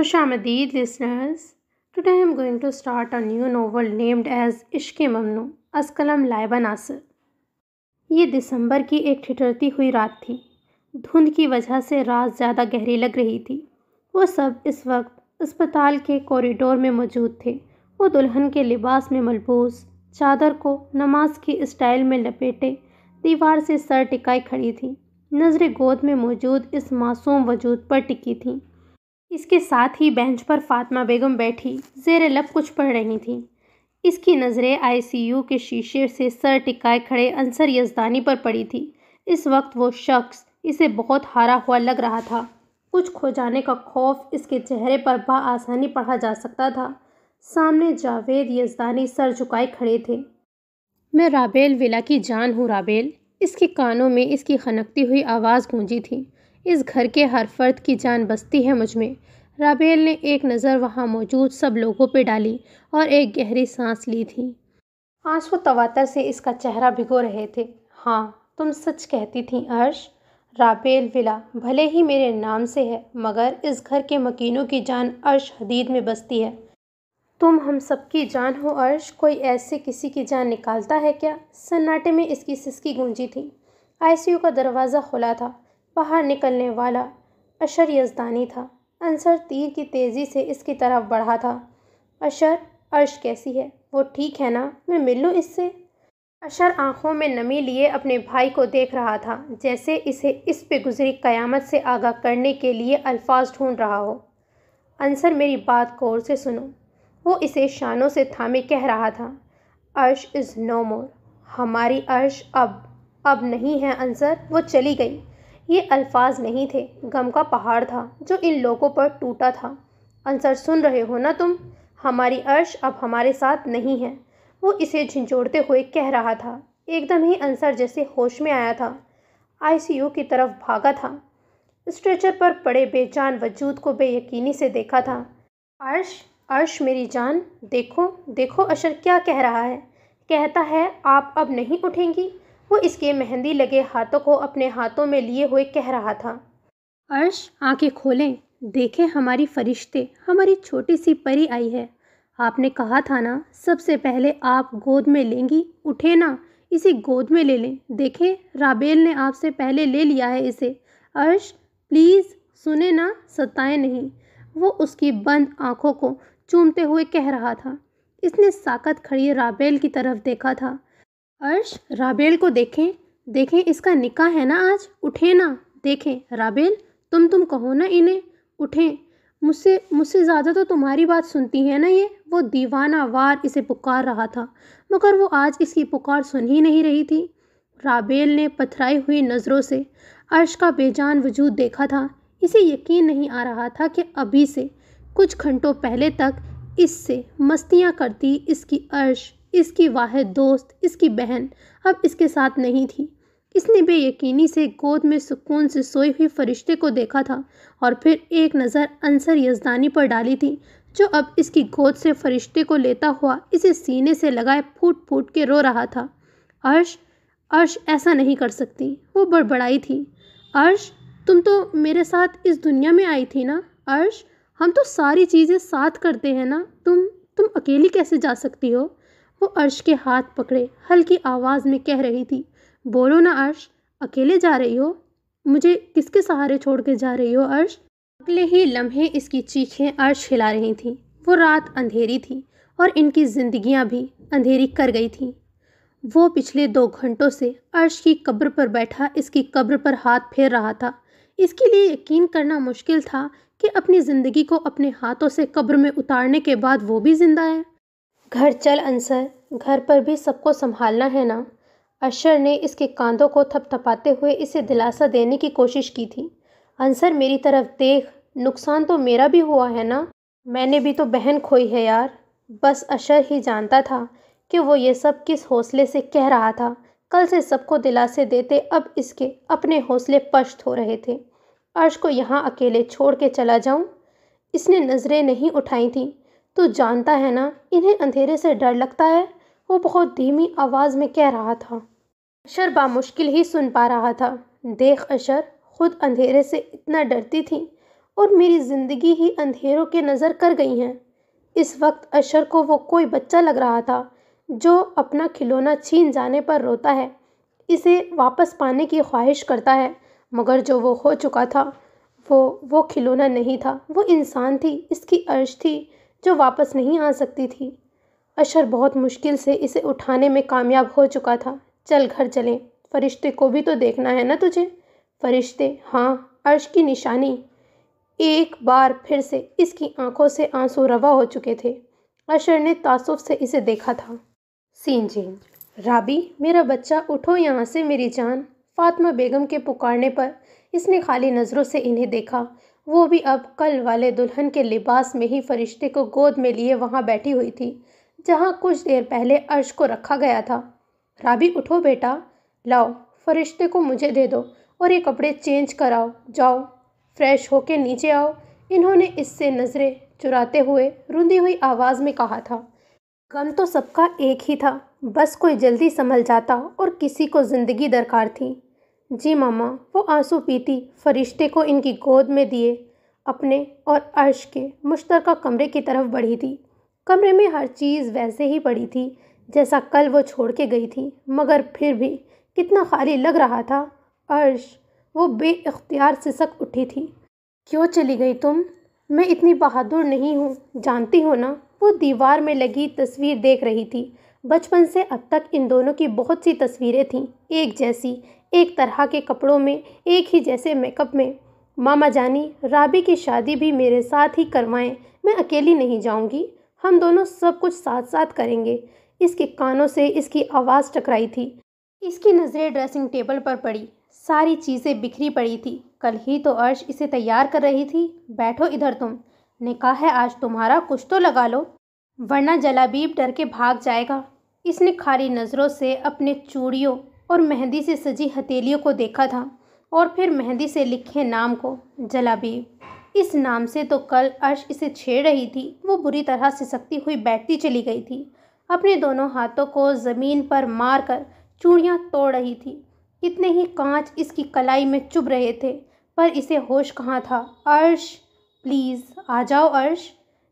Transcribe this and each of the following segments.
Khushamdeed listeners, today I am going to start a new novel named as इश्क़ ममनू अस्कलम लाइबा नासिर। ये दिसंबर की एक ठिठुरती हुई रात थी। धुंध की वजह से रात ज़्यादा गहरी लग रही थी। वो सब इस वक्त अस्पताल के कॉरिडोर में मौजूद थे। वो दुल्हन के लिबास में मलबूस, चादर को नमाज की स्टाइल में लपेटे दीवार से सर टिकाई खड़ी थी। नज़रें गोद में मौजूद इस मासूम वजूद पर टिकी थीं। इसके साथ ही बेंच पर फातिमा बेगम बैठी ज़ेरे लब कुछ पढ़ रही थीं। इसकी नज़रें आईसीयू के शीशे से सर टिकाए खड़े अंसर यज़दानी पर पड़ी थी। इस वक्त वो शख्स इसे बहुत हारा हुआ लग रहा था। कुछ खो जाने का खौफ इसके चेहरे पर बआसानी पढ़ा जा सकता था। सामने जावेद यज़दानी सर झुकाए खड़े थे। मैं राबेल विला की जान हूँ राबेल। इसके कानों में इसकी खनकती हुई आवाज़ गूंजी थी। इस घर के हर फर्द की जान बसती है मुझ में। राबेल ने एक नज़र वहाँ मौजूद सब लोगों पे डाली और एक गहरी सांस ली थी। आंसू तवातर से इसका चेहरा भिगो रहे थे। हाँ, तुम सच कहती थी अर्श। राबेल विला भले ही मेरे नाम से है, मगर इस घर के मकीनों की जान अर्श हदीद में बसती है। तुम हम सबकी जान हो अर्श। कोई ऐसे किसी की जान निकालता है क्या? सन्नाटे में इसकी सिसकी गूंजी थी। आईसीयू का दरवाज़ा खुला था। बाहर निकलने वाला अशर यज़दानी था। अंसर तीर की तेज़ी से इसकी तरफ बढ़ा था। अशर, अर्श कैसी है? वो ठीक है ना? मैं मिल लूँ इससे? अशर आंखों में नमी लिए अपने भाई को देख रहा था, जैसे इसे इस पे गुजरी क़यामत से आगाह करने के लिए अल्फाज ढूंढ रहा हो। अंसर, मेरी बात गौर से सुनो। वो इसे शानों से थामे कह रहा था। अर्श इज़ नो मोर। हमारी अर्श अब नहीं है अंसर। वो चली गई। ये अल्फाज नहीं थे, गम का पहाड़ था जो इन लोगों पर टूटा था। अंसर, सुन रहे हो ना तुम? हमारी अर्श अब हमारे साथ नहीं है। वो इसे झिंझोड़ते हुए कह रहा था। एकदम ही अंसर जैसे होश में आया था। आईसीयू की तरफ भागा था। स्ट्रेचर पर पड़े बेजान वजूद को बेयकीनी से देखा था। अर्श मेरी जान, देखो देखो अशर क्या कह रहा है। कहता है आप अब नहीं उठेंगी। वो इसके मेहंदी लगे हाथों को अपने हाथों में लिए हुए कह रहा था। अर्श, आंखें खोलें, देखें हमारी फरिश्ते, हमारी छोटी सी परी आई है। आपने कहा था ना सबसे पहले आप गोद में लेंगी। उठे ना, इसे गोद में ले लें। देखें, राबेल ने आपसे पहले ले लिया है इसे। अर्श प्लीज़ सुने ना, सताएं नहीं। वो उसकी बंद आंखों को चूमते हुए कह रहा था। इसने साकत खड़ी राबेल की तरफ देखा था। अर्श, राबेल को देखें, देखें इसका निकाह है ना आज। उठे ना, देखें राबेल, तुम कहो ना इन्हें। उठें, मुझसे ज़्यादा तो तुम्हारी बात सुनती है ना ये। वो दीवाना वार इसे पुकार रहा था, मगर वो आज इसकी पुकार सुन ही नहीं रही थी। राबेल ने पथराई हुई नज़रों से अर्श का बेजान वजूद देखा था। इसे यकीन नहीं आ रहा था कि अभी से कुछ घंटों पहले तक इससे मस्तियाँ करती इसकी अर्श, इसकी वाहिद दोस्त, इसकी बहन, अब इसके साथ नहीं थी। इसने बेयकीनी से गोद में सुकून से सोई हुई फरिश्ते को देखा था और फिर एक नज़र अंसर यज़दानी पर डाली थी, जो अब इसकी गोद से फरिश्ते को लेता हुआ इसे सीने से लगाए फूट फूट के रो रहा था। अर्श ऐसा नहीं कर सकती। वो बड़बड़ाई थी। अर्श, तुम तो मेरे साथ इस दुनिया में आई थी ना। अर्श, हम तो सारी चीज़ें साथ करते हैं ना। तुम अकेली कैसे जा सकती हो? वो अर्श के हाथ पकड़े हल्की आवाज़ में कह रही थी। बोलो ना अर्श, अकेले जा रही हो? मुझे किसके सहारे छोड़ के जा रही हो अर्श? अगले ही लम्हे इसकी चीखें अर्श हिला रही थीं। वो रात अंधेरी थी और इनकी ज़िंदगियां भी अंधेरी कर गई थीं। वो पिछले 2 घंटों से अर्श की कब्र पर बैठा इसकी कब्र पर हाथ फेर रहा था। इसके लिए यकीन करना मुश्किल था कि अपनी ज़िंदगी को अपने हाथों से कब्र में उतारने के बाद वो भी जिंदा है। घर चल अंसर, घर पर भी सबको संभालना है ना। अशर ने इसके कांधों को थपथपाते हुए इसे दिलासा देने की कोशिश की थी। अंसर, मेरी तरफ देख, नुकसान तो मेरा भी हुआ है ना। मैंने भी तो बहन खोई है यार। बस अशर ही जानता था कि वो ये सब किस हौसले से कह रहा था। कल से सबको दिलासे देते अब इसके अपने हौसले पश्त हो रहे थे। अर्श को यहाँ अकेले छोड़ के चला जाऊँ? इसने नज़रें नहीं उठाई थीं। तू जानता है ना, इन्हें अंधेरे से डर लगता है। वो बहुत धीमी आवाज़ में कह रहा था। अशर बामुश्किल ही सुन पा रहा था। देख अशर, खुद अंधेरे से इतना डरती थी और मेरी ज़िंदगी ही अंधेरों के नज़र कर गई हैं। इस वक्त अशर को वो कोई बच्चा लग रहा था जो अपना खिलौना छीन जाने पर रोता है, इसे वापस पाने की ख्वाहिश करता है। मगर जो वो हो चुका था वो खिलौना नहीं था, वो इंसान थी, इसकी अर्श थी जो वापस नहीं आ सकती थी। अशर बहुत मुश्किल से इसे उठाने में कामयाब हो चुका था। चल घर चलें, फरिश्ते को भी तो देखना है ना तुझे। फरिश्ते, हाँ, अर्श की निशानी। एक बार फिर से इसकी आंखों से आंसू रवा हो चुके थे। अशर ने तासुफ से इसे देखा था। Scene change. राबी, मेरा बच्चा, उठो यहाँ से मेरी जान। फातिमा बेगम के पुकारने पर इसने खाली नज़रों से इन्हें देखा। वो भी अब कल वाले दुल्हन के लिबास में ही फरिश्ते को गोद में लिए वहाँ बैठी हुई थी जहाँ कुछ देर पहले अर्श को रखा गया था। राबी, उठो बेटा, लाओ फरिश्ते को मुझे दे दो और ये कपड़े चेंज कराओ, जाओ फ्रेश होके नीचे आओ। इन्होंने इससे नज़रें चुराते हुए रुंधी हुई आवाज़ में कहा था। गम तो सबका एक ही था, बस कोई जल्दी संभल जाता और किसी को ज़िंदगी दरकार थी। जी मामा, वो आंसू पीती फरिश्ते को इनकी गोद में दिए अपने और अर्श के मुश्तरका कमरे की तरफ बढ़ी थी। कमरे में हर चीज़ वैसे ही पड़ी थी जैसा कल वो छोड़ के गई थी, मगर फिर भी कितना खाली लग रहा था। अर्श, वो बेइख्तियार सिसक उठी थी। क्यों चली गई तुम? मैं इतनी बहादुर नहीं हूँ, जानती हो ना। वो दीवार में लगी तस्वीर देख रही थी। बचपन से अब तक इन दोनों की बहुत सी तस्वीरें थीं, एक जैसी, एक तरह के कपड़ों में, एक ही जैसे मेकअप में। मामा जानी, राबी की शादी भी मेरे साथ ही करवाएं, मैं अकेली नहीं जाऊंगी, हम दोनों सब कुछ साथ साथ करेंगे। इसके कानों से इसकी आवाज़ टकराई थी। इसकी नज़रें ड्रेसिंग टेबल पर पड़ी। सारी चीज़ें बिखरी पड़ी थी। कल ही तो अर्श इसे तैयार कर रही थी। बैठो इधर तुम, निकाह है आज तुम्हारा, कुछ तो लगा लो, वरना जलाबीब डर के भाग जाएगा। इसने खाली नज़रों से अपने चूड़ियों और मेहंदी से सजी हथेलियों को देखा था और फिर मेहंदी से लिखे नाम को, जलाबीब। इस नाम से तो कल अर्श इसे छेड़ रही थी। वो बुरी तरह सिसकती हुई बैठती चली गई थी, अपने दोनों हाथों को ज़मीन पर मार कर चूड़ियाँ तोड़ रही थी। कितने ही कांच इसकी कलाई में चुभ रहे थे, पर इसे होश कहाँ था। अर्श, प्लीज़ आ जाओ अर्श,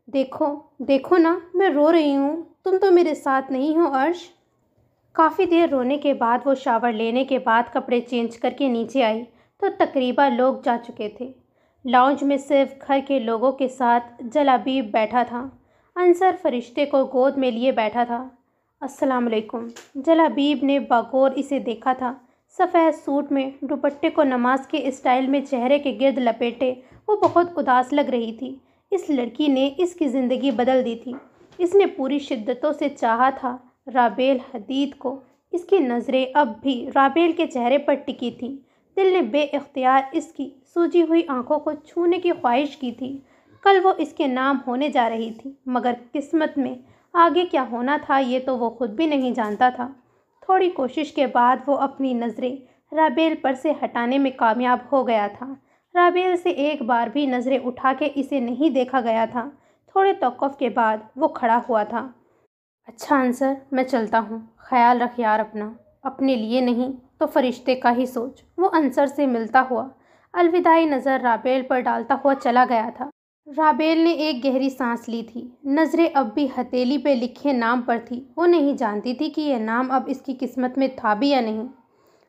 देखो देखो ना, मैं रो रही हूँ, तुम तो मेरे साथ नहीं हो अर्श। काफ़ी देर रोने के बाद वो शावर लेने के बाद कपड़े चेंज करके नीचे आई तो तकरीबन लोग जा चुके थे। लाउंज में सिर्फ घर के लोगों के साथ जलाबीब बैठा था। अंसर फरिश्ते को गोद में लिए बैठा था। अस्सलाम वालेकुम। जलाबीब ने बागौर इसे देखा था। सफ़ेद सूट में दुपट्टे को नमाज के स्टाइल में चेहरे के गिर्द लपेटे वो बहुत उदास लग रही थी। इस लड़की ने इसकी ज़िंदगी बदल दी थी। इसने पूरी शिद्दतों से चाहा था राबेल हदीद को। इसकी नज़रें अब भी राबेल के चेहरे पर टिकी थी। दिल ने बेइख्तियार इसकी सूजी हुई आंखों को छूने की ख्वाहिश की थी। कल वो इसके नाम होने जा रही थी, मगर किस्मत में आगे क्या होना था ये तो वो खुद भी नहीं जानता था। थोड़ी कोशिश के बाद वो अपनी नज़रें राबेल पर से हटाने में कामयाब हो गया था। राबेल से एक बार भी नज़रें उठा के इसे नहीं देखा गया था। थोड़े तौक़ुफ़ के बाद वो खड़ा हुआ था। अच्छा अंसर, मैं चलता हूँ, ख्याल रख यार अपना, अपने लिए नहीं तो फरिश्ते का ही सोच। वो अंसर से मिलता हुआ अलविदाई नज़र राबेल पर डालता हुआ चला गया था। राबेल ने एक गहरी सांस ली थी। नज़रें अब भी हथेली पे लिखे नाम पर थी। वो नहीं जानती थी कि यह नाम अब इसकी किस्मत में था भी या नहीं।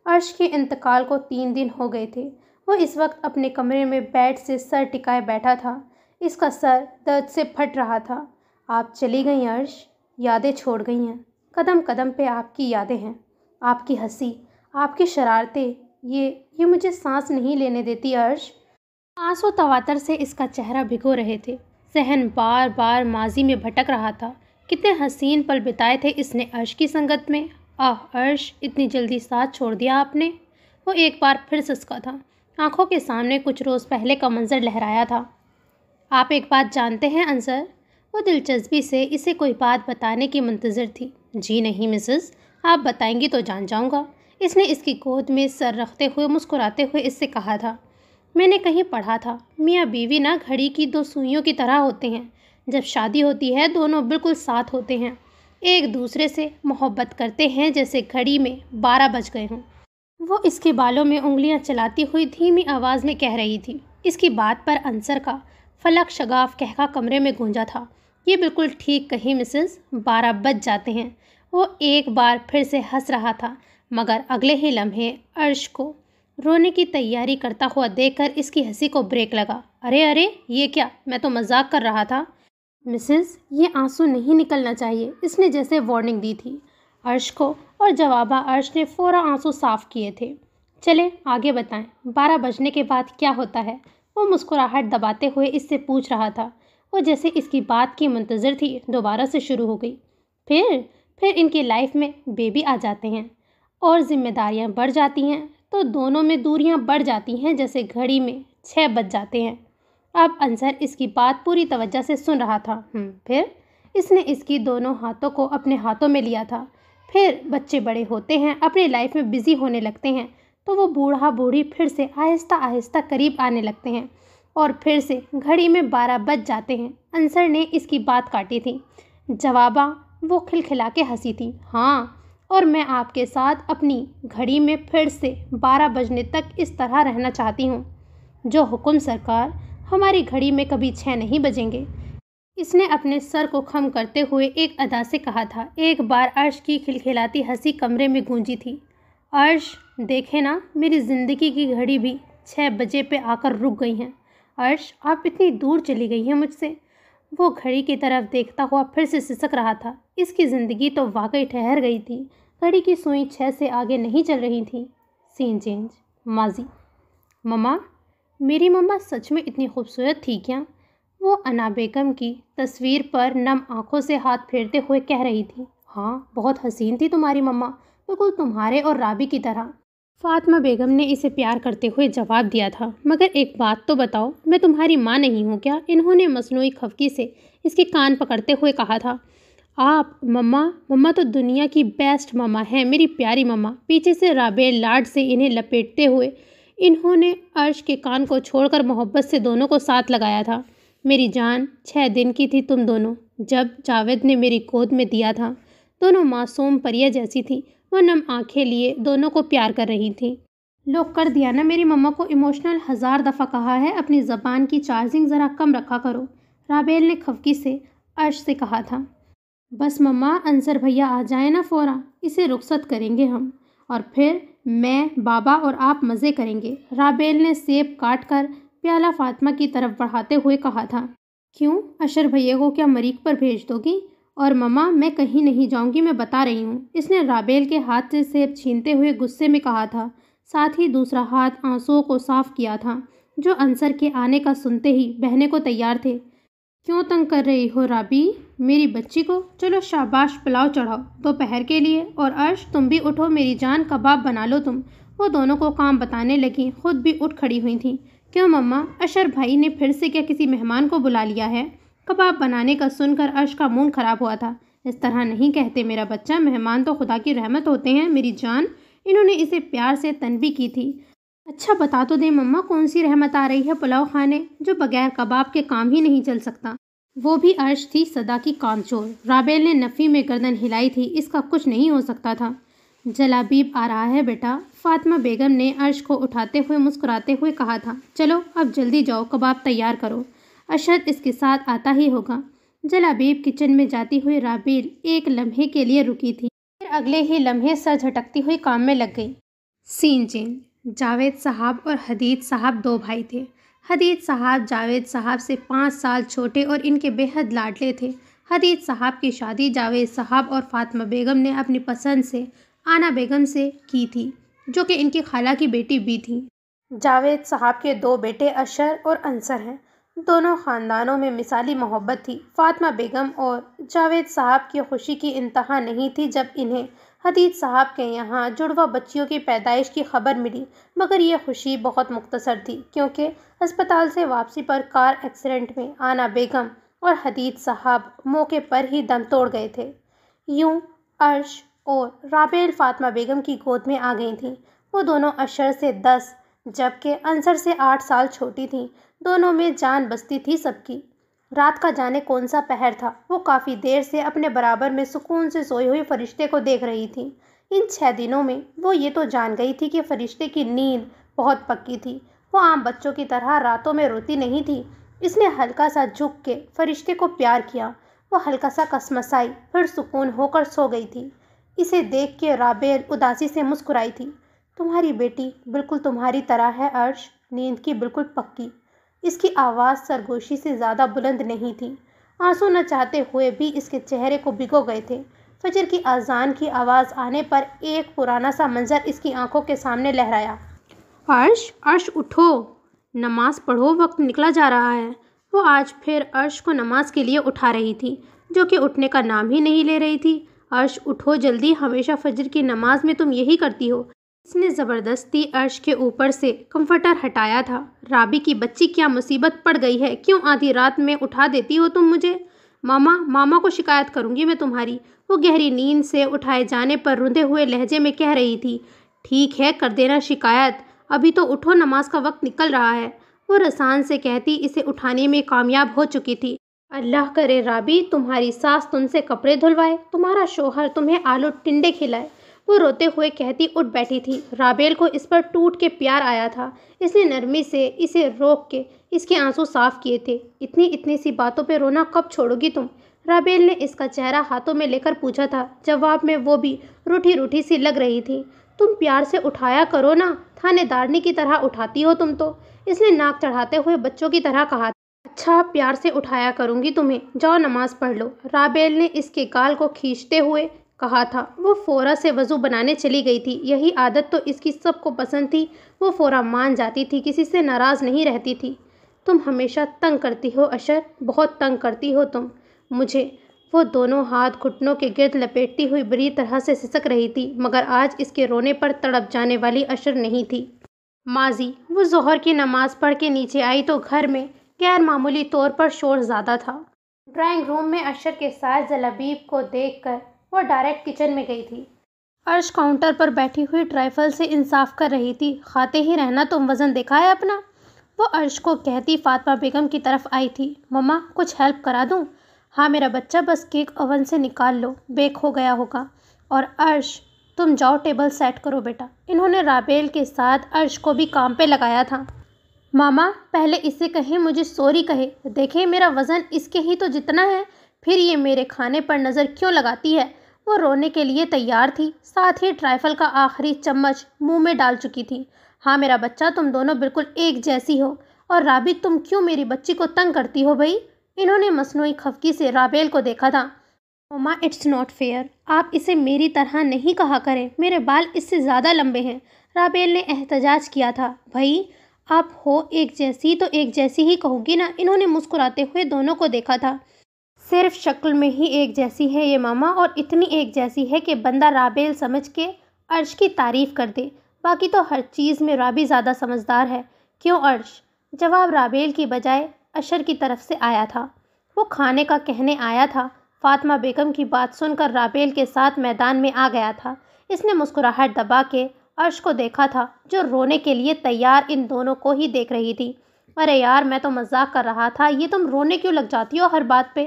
अर्श के इंतकाल को 3 दिन हो गए थे। वो इस वक्त अपने कमरे में बेड से सर टिकाए बैठा था। इसका सर दर्द से फट रहा था। आप चली गई अर्श, यादें छोड़ गई हैं, कदम कदम पे आपकी यादें हैं, आपकी हंसी, आपकी शरारतें, ये मुझे सांस नहीं लेने देती अर्श। आंसू तवातर से इसका चेहरा भिगो रहे थे। जहन बार बार माजी में भटक रहा था। कितने हसीन पल बिताए थे इसने अर्श की संगत में। आह अर्श, इतनी जल्दी साथ छोड़ दिया आपने। वो एक बार फिर सिसका था। आंखों के सामने कुछ रोज़ पहले का मंजर लहराया था। आप एक बात जानते हैं अंसर? वो दिलचस्पी से इसे कोई बात बताने की मुंतज़िर थी। जी नहीं मिसेस, आप बताएंगी तो जान जाऊंगा। इसने इसकी गोद में सर रखते हुए मुस्कुराते हुए इससे कहा था। मैंने कहीं पढ़ा था, मियाँ बीवी ना घड़ी की 2 सुइयों की तरह होते हैं। जब शादी होती है दोनों बिल्कुल साथ होते हैं, एक दूसरे से मोहब्बत करते हैं जैसे घड़ी में 12 बज गए हों। वो इसके बालों में उंगलियां चलाती हुई धीमी आवाज़ में कह रही थी। इसकी बात पर अंसर का फलक शगाफ कहका कमरे में गूंजा था। ये बिल्कुल ठीक कही मिसेस, 12 बज जाते हैं। वो एक बार फिर से हंस रहा था, मगर अगले ही लम्हे अर्श को रोने की तैयारी करता हुआ देखकर इसकी हंसी को ब्रेक लगा। अरे अरे, ये क्या, मैं तो मजाक कर रहा था। मिसेस, ये आंसू नहीं निकलना चाहिए, इसने जैसे वार्निंग दी थी अर्श को, और जवाबा अर्श ने फौरन आंसू साफ किए थे। चले आगे बताएं, 12 बजने के बाद क्या होता है? वो मुस्कुराहट दबाते हुए इससे पूछ रहा था। वो जैसे इसकी बात की मुंतज़िर थी, दोबारा से शुरू हो गई। फिर इनकी लाइफ में बेबी आ जाते हैं और जिम्मेदारियां बढ़ जाती हैं, तो दोनों में दूरियां बढ़ जाती हैं, जैसे घड़ी में 6 बज जाते हैं। अब अंसर इसकी बात पूरी तवज्जो से सुन रहा था। फिर इसने इसकी दोनों हाथों को अपने हाथों में लिया था। फिर बच्चे बड़े होते हैं, अपनी लाइफ में बिजी होने लगते हैं, तो वो बूढ़ा बूढ़ी फिर से आहिस्ता आहिस्ता करीब आने लगते हैं और फिर से घड़ी में 12 बज जाते हैं। अंसर ने इसकी बात काटी थी। जवाबा वो खिलखिला के हंसी थी। हाँ, और मैं आपके साथ अपनी घड़ी में फिर से 12 बजने तक इस तरह रहना चाहती हूँ। जो हुक्म सरकार, हमारी घड़ी में कभी 6 नहीं बजेंगे। इसने अपने सर को खम करते हुए एक अदा से कहा था। एक बार अर्श की खिलखिलाती हंसी कमरे में गूंजी थी। अर्श, देखे ना, मेरी ज़िंदगी की घड़ी भी 6 बजे पे आकर रुक गई हैं। अर्श, आप इतनी दूर चली गई हैं मुझसे। वो घड़ी की तरफ देखता हुआ फिर से सिसक रहा था। इसकी ज़िंदगी तो वाकई ठहर गई थी। घड़ी की सुई 6 से आगे नहीं चल रही थी। सीन चेंज, माजी। मम्मा, मेरी मम्मा सच में इतनी खूबसूरत थी क्या? वो अना बेगम की तस्वीर पर नम आंखों से हाथ फेरते हुए कह रही थी। हाँ, बहुत हसीन थी तुम्हारी मम्मा, बिल्कुल तुम्हारे और राबी की तरह। फातिमा बेगम ने इसे प्यार करते हुए जवाब दिया था। मगर एक बात तो बताओ, मैं तुम्हारी माँ नहीं हूँ क्या? इन्होंने मसनूई खफकी से इसके कान पकड़ते हुए कहा था। आप मम्मा तो दुनिया की बेस्ट मम्मा है, मेरी प्यारी मम्मा। पीछे से राबेल लाड से इन्हें लपेटते हुए इन्होंने अर्श के कान को छोड़कर मोहब्बत से दोनों को साथ लगाया था। मेरी जान, 6 दिन की थी तुम दोनों जब जावेद ने मेरी गोद में दिया था। दोनों मासूम परिया जैसी थी। वो नम आंखें लिए दोनों को प्यार कर रही थी। लोग कर दिया ना, मेरी मम्मा को इमोशनल 1000 दफ़ा कहा है, अपनी ज़बान की चार्जिंग ज़रा कम रखा करो। राबेल ने खफकी से अर्श से कहा था। बस मम्मा, अंसर भैया आ जाए ना फ़ौरन, इसे रुखसत करेंगे हम, और फिर मैं, बाबा और आप मज़े करेंगे। राबेल ने सेब काट कर प्याला फातिमा की तरफ बढ़ाते हुए कहा था। क्यों, अशर भैया को क्या मरीख पर भेज दोगी? और मम्मा, मैं कहीं नहीं जाऊंगी, मैं बता रही हूँ। इसने राबेल के हाथ से सेब छीनते हुए गुस्से में कहा था। साथ ही दूसरा हाथ आंसुओं को साफ किया था, जो अंसर के आने का सुनते ही बहने को तैयार थे। क्यों तंग कर रही हो राबी मेरी बच्ची को? चलो शाबाश, पुलाव चढ़ाओ दोपहर के लिए। और अर्श, तुम भी उठो मेरी जान, कबाब बना लो तुम। वो दोनों को काम बताने लगी, खुद भी उठ खड़ी हुई थी। क्यों मम्मा, अशर भाई ने फिर से क्या किसी मेहमान को बुला लिया है? कबाब बनाने का सुनकर अर्श का मूड खराब हुआ था। इस तरह नहीं कहते मेरा बच्चा, मेहमान तो खुदा की रहमत होते हैं मेरी जान। इन्होंने इसे प्यार से तनबीह की थी। अच्छा बता तो दे मम्मा, कौन सी रहमत आ रही है पुलाव खाने, जो बगैर कबाब के काम ही नहीं चल सकता? वो भी अर्श थी सदा की कामचोर। राबेल ने नफ़ी में गर्दन हिलाई थी। इसका कुछ नहीं हो सकता था। जलाबीब आ रहा है बेटा, फातिमा बेगम ने अर्श को उठाते हुए मुस्कुराते हुए कहा था। चलो अब जल्दी जाओ, कबाब तैयार करो। अशद इसके साथ आता ही होगा। जलाबीब किचन में जाती हुई राबेल एक लम्हे के लिए रुकी थी, फिर अगले ही लम्हे सर झटकती हुई काम में लग गई। सीन चेंज, जावेद साहब और हदीद साहब 2 भाई थे। हदीद साहब जावेद साहब से 5 साल छोटे और इनके बेहद लाडले थे। हदीद साहब की शादी जावेद साहब और फातिमा बेगम ने अपनी पसंद से आना बेगम से की थी, जो कि इनकी खाला की बेटी भी थी। जावेद साहब के 2 बेटे अशर और अंसर हैं। दोनों ख़ानदानों में मिसाली मोहब्बत थी। फातिमा बेगम और जावेद साहब की खुशी की इंतहा नहीं थी जब इन्हें हदीद साहब के यहाँ जुड़वा बच्चियों की पैदाइश की खबर मिली। मगर यह खुशी बहुत मुख्तसर थी, क्योंकि अस्पताल से वापसी पर कार एक्सीडेंट में आना बेगम और हदीद साहब मौके पर ही दम तोड़ गए थे। यूं अर्श और राबेल फातिमा बेगम की गोद में आ गई थीं। वो दोनों अशर से 10 जबकि अंसर से 8 साल छोटी थीं। दोनों में जान बसती थी सबकी। रात का जाने कौन सा पहर था। वो काफ़ी देर से अपने बराबर में सुकून से सोए हुए फरिश्ते को देख रही थी। इन 6 दिनों में वो ये तो जान गई थी कि फरिश्ते की नींद बहुत पक्की थी। वो आम बच्चों की तरह रातों में रोती नहीं थी। इसने हल्का सा झुक के फरिश्ते को प्यार किया। वो हल्का सा कसमसाई, फिर सुकून होकर सो गई थी। इसे देख के राबेल उदासी से मुस्कुराई थी। तुम्हारी बेटी बिल्कुल तुम्हारी तरह है अर्श, नींद की बिल्कुल पक्की। इसकी आवाज़ सरगोशी से ज़्यादा बुलंद नहीं थी। आंसू न चाहते हुए भी इसके चेहरे को भिगो गए थे। फजर की अजान की आवाज़ आने पर एक पुराना सा मंजर इसकी आंखों के सामने लहराया। अर्श, अर्श उठो, नमाज पढ़ो, वक्त निकला जा रहा है। वो आज फिर अर्श को नमाज के लिए उठा रही थी, जो कि उठने का नाम ही नहीं ले रही थी। अर्श उठो जल्दी, हमेशा फजर की नमाज में तुम यही करती हो। इसने ज़बरदस्ती अर्श के ऊपर से कंफर्टर हटाया था। राबी की बच्ची, क्या मुसीबत पड़ गई है? क्यों आधी रात में उठा देती हो तुम मुझे? मामा, मामा को शिकायत करूंगी मैं तुम्हारी। वो गहरी नींद से उठाए जाने पर रुंधे हुए लहजे में कह रही थी। ठीक है, कर देना शिकायत, अभी तो उठो, नमाज का वक्त निकल रहा है। वो रसान से कहती इसे उठाने में कामयाब हो चुकी थी। अल्लाह करे राबी तुम्हारी सास तुमसे कपड़े धुलवाए, तुम्हारा शोहर तुम्हें आलू टिंडे खिलाए। वो रोते हुए कहती उठ बैठी थी। राबेल को इस पर टूट के प्यार आया था। इसने नरमी से इसे रोक के इसके आंसू साफ किए थे। इतनी इतनी सी बातों पे रोना कब छोड़ोगी तुम? राबेल ने इसका चेहरा हाथों में लेकर पूछा था। जवाब में वो भी रूठी रूठी सी लग रही थी। तुम प्यार से उठाया करो ना, थानेदारनी की तरह उठाती हो तुम तो। इसने नाक चढ़ाते हुए बच्चों की तरह कहा। अच्छा, प्यार से उठाया करूंगी तुम्हें, जाओ नमाज पढ़ लो। राबेल ने इसके गाल को खींचते हुए कहा था। वो फ़ौरा से वज़ू बनाने चली गई थी। यही आदत तो इसकी सबको पसंद थी। वो फ़ौरा मान जाती थी, किसी से नाराज़ नहीं रहती थी। तुम हमेशा तंग करती हो अशर, बहुत तंग करती हो तुम मुझे। वो दोनों हाथ घुटनों के गिर्द लपेटती हुई बुरी तरह से सिसक रही थी, मगर आज इसके रोने पर तड़प जाने वाली अशर नहीं थी। माजी, वो ज़ोहर की नमाज़ पढ़ के नीचे आई तो घर में गैर मामूली तौर पर शोर ज़्यादा था। ड्राइंग रूम में अशर के साथ जलाबीब को देखकर वो डायरेक्ट किचन में गई थी। अर्श काउंटर पर बैठी हुई ट्राइफल से इंसाफ कर रही थी। खाते ही रहना, तुम वज़न देखा है अपना? वो अर्श को कहती फातिमा बेगम की तरफ आई थी। मम्मा, कुछ हेल्प करा दूं? हाँ मेरा बच्चा, बस केक ओवन से निकाल लो, बेक हो गया होगा। और अर्श, तुम जाओ टेबल सेट करो बेटा। इन्होंने राबेल के साथ अर्श को भी काम पे लगाया था। मामा, पहले इसे कहें मुझे सॉरी कहे। देखे मेरा वज़न इसके ही तो जितना है, फिर ये मेरे खाने पर नज़र क्यों लगाती है? वो रोने के लिए तैयार थी, साथ ही ट्राइफल का आखिरी चम्मच मुंह में डाल चुकी थी। हाँ मेरा बच्चा, तुम दोनों बिल्कुल एक जैसी हो। और राबी, तुम क्यों मेरी बच्ची को तंग करती हो भाई? इन्होंने मसनूई खफकी से राबेल को देखा था। मम्मा, इट्स नॉट फेयर, आप इसे मेरी तरह नहीं कहा करें, मेरे बाल इससे ज़्यादा लंबे हैं। राबेल ने एहतजाज किया था। भाई, आप हो एक जैसी तो एक जैसी ही कहूँगी ना। इन्होंने मुस्कुराते हुए दोनों को देखा था। सिर्फ शक्ल में ही एक जैसी है ये मामा, और इतनी एक जैसी है कि बंदा राबेल समझ के अर्श की तारीफ़ कर दे। बाकी तो हर चीज़ में राबी ज़्यादा समझदार है। क्यों अर्श? जवाब राबेल की बजाय अशर की तरफ से आया था। वो खाने का कहने आया था। फातिमा बेगम की बात सुनकर राबेल के साथ मैदान में आ गया था। इसने मुस्कुराहट दबा के अर्श को देखा था, जो रोने के लिए तैयार इन दोनों को ही देख रही थी। अरे यार, मैं तो मजाक कर रहा था, ये तुम रोने क्यों लग जाती हो हर बात पे?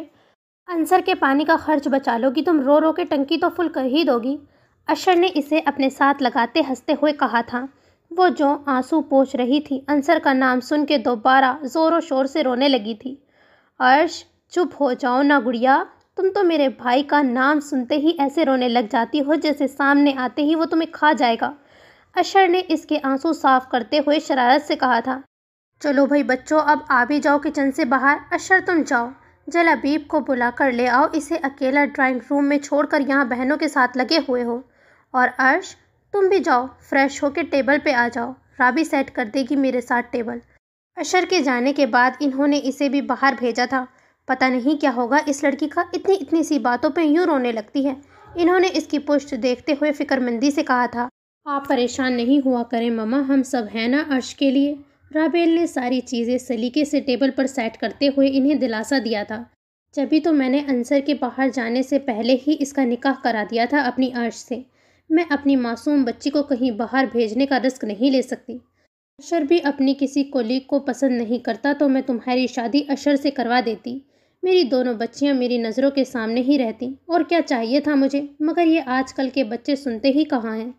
अंसर के पानी का खर्च बचा लोगी तुम, रो रो के टंकी तो फुल कर ही दोगी। अशर ने इसे अपने साथ लगाते हंसते हुए कहा था। वो जो आंसू पोंछ रही थी, अंसर का नाम सुन के दोबारा ज़ोरों शोर से रोने लगी थी। अर्श, चुप हो जाओ ना गुड़िया, तुम तो मेरे भाई का नाम सुनते ही ऐसे रोने लग जाती हो जैसे सामने आते ही वो तुम्हें खा जाएगा। अशर ने इसके आंसू साफ करते हुए शरारत से कहा था। चलो भाई बच्चों, अब आ भी जाओ किचन से बाहर। अशर, तुम जाओ, जलाबीब को बुला कर ले आओ। इसे अकेला ड्राइंग रूम में छोड़कर यहाँ बहनों के साथ लगे हुए हो। और अर्श, तुम भी जाओ, फ्रेश होकर टेबल पे आ जाओ, राबी सेट कर देगी मेरे साथ टेबल। अशर के जाने के बाद इन्होंने इसे भी बाहर भेजा था। पता नहीं क्या होगा इस लड़की का, इतनी इतनी सी बातों पे यूँ रोने लगती है। इन्होंने इसकी पुष्ट देखते हुए फिक्रमंदी से कहा था। आप परेशान नहीं हुआ करें मम्मा, हम सब हैं ना अर्श के लिए। राबेल ने सारी चीज़ें सलीके से टेबल पर सेट करते हुए इन्हें दिलासा दिया था। जभी तो मैंने अंसर के बाहर जाने से पहले ही इसका निकाह करा दिया था अपनी अर्श से। मैं अपनी मासूम बच्ची को कहीं बाहर भेजने का रिस्क नहीं ले सकती। अशर भी अपनी किसी कोलीग को पसंद नहीं करता तो मैं तुम्हारी शादी अशर से करवा देती। मेरी दोनों बच्चियां मेरी नज़रों के सामने ही रहती, और क्या चाहिए था मुझे। मगर ये आजकल के बच्चे सुनते ही कहाँ हैं।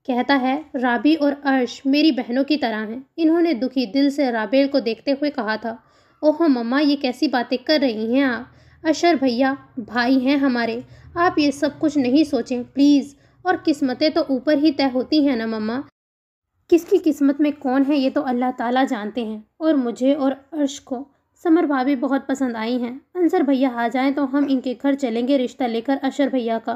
कहता है राबी और अर्श मेरी बहनों की तरह हैं। इन्होंने दुखी दिल से राबेल को देखते हुए कहा था। ओहो मम्मा, ये कैसी बातें कर रही हैं आप? अशर भैया भाई हैं हमारे, आप ये सब कुछ नहीं सोचें प्लीज़। और किस्मतें तो ऊपर ही तय होती हैं ना मम्मा, किसकी किस्मत में कौन है ये तो अल्लाह ताला जानते हैं। और मुझे और अर्श को समर भाभी बहुत पसंद आई हैं। अंसर भैया आ जाएं तो हम इनके घर चलेंगे रिश्ता लेकर अशर भैया का।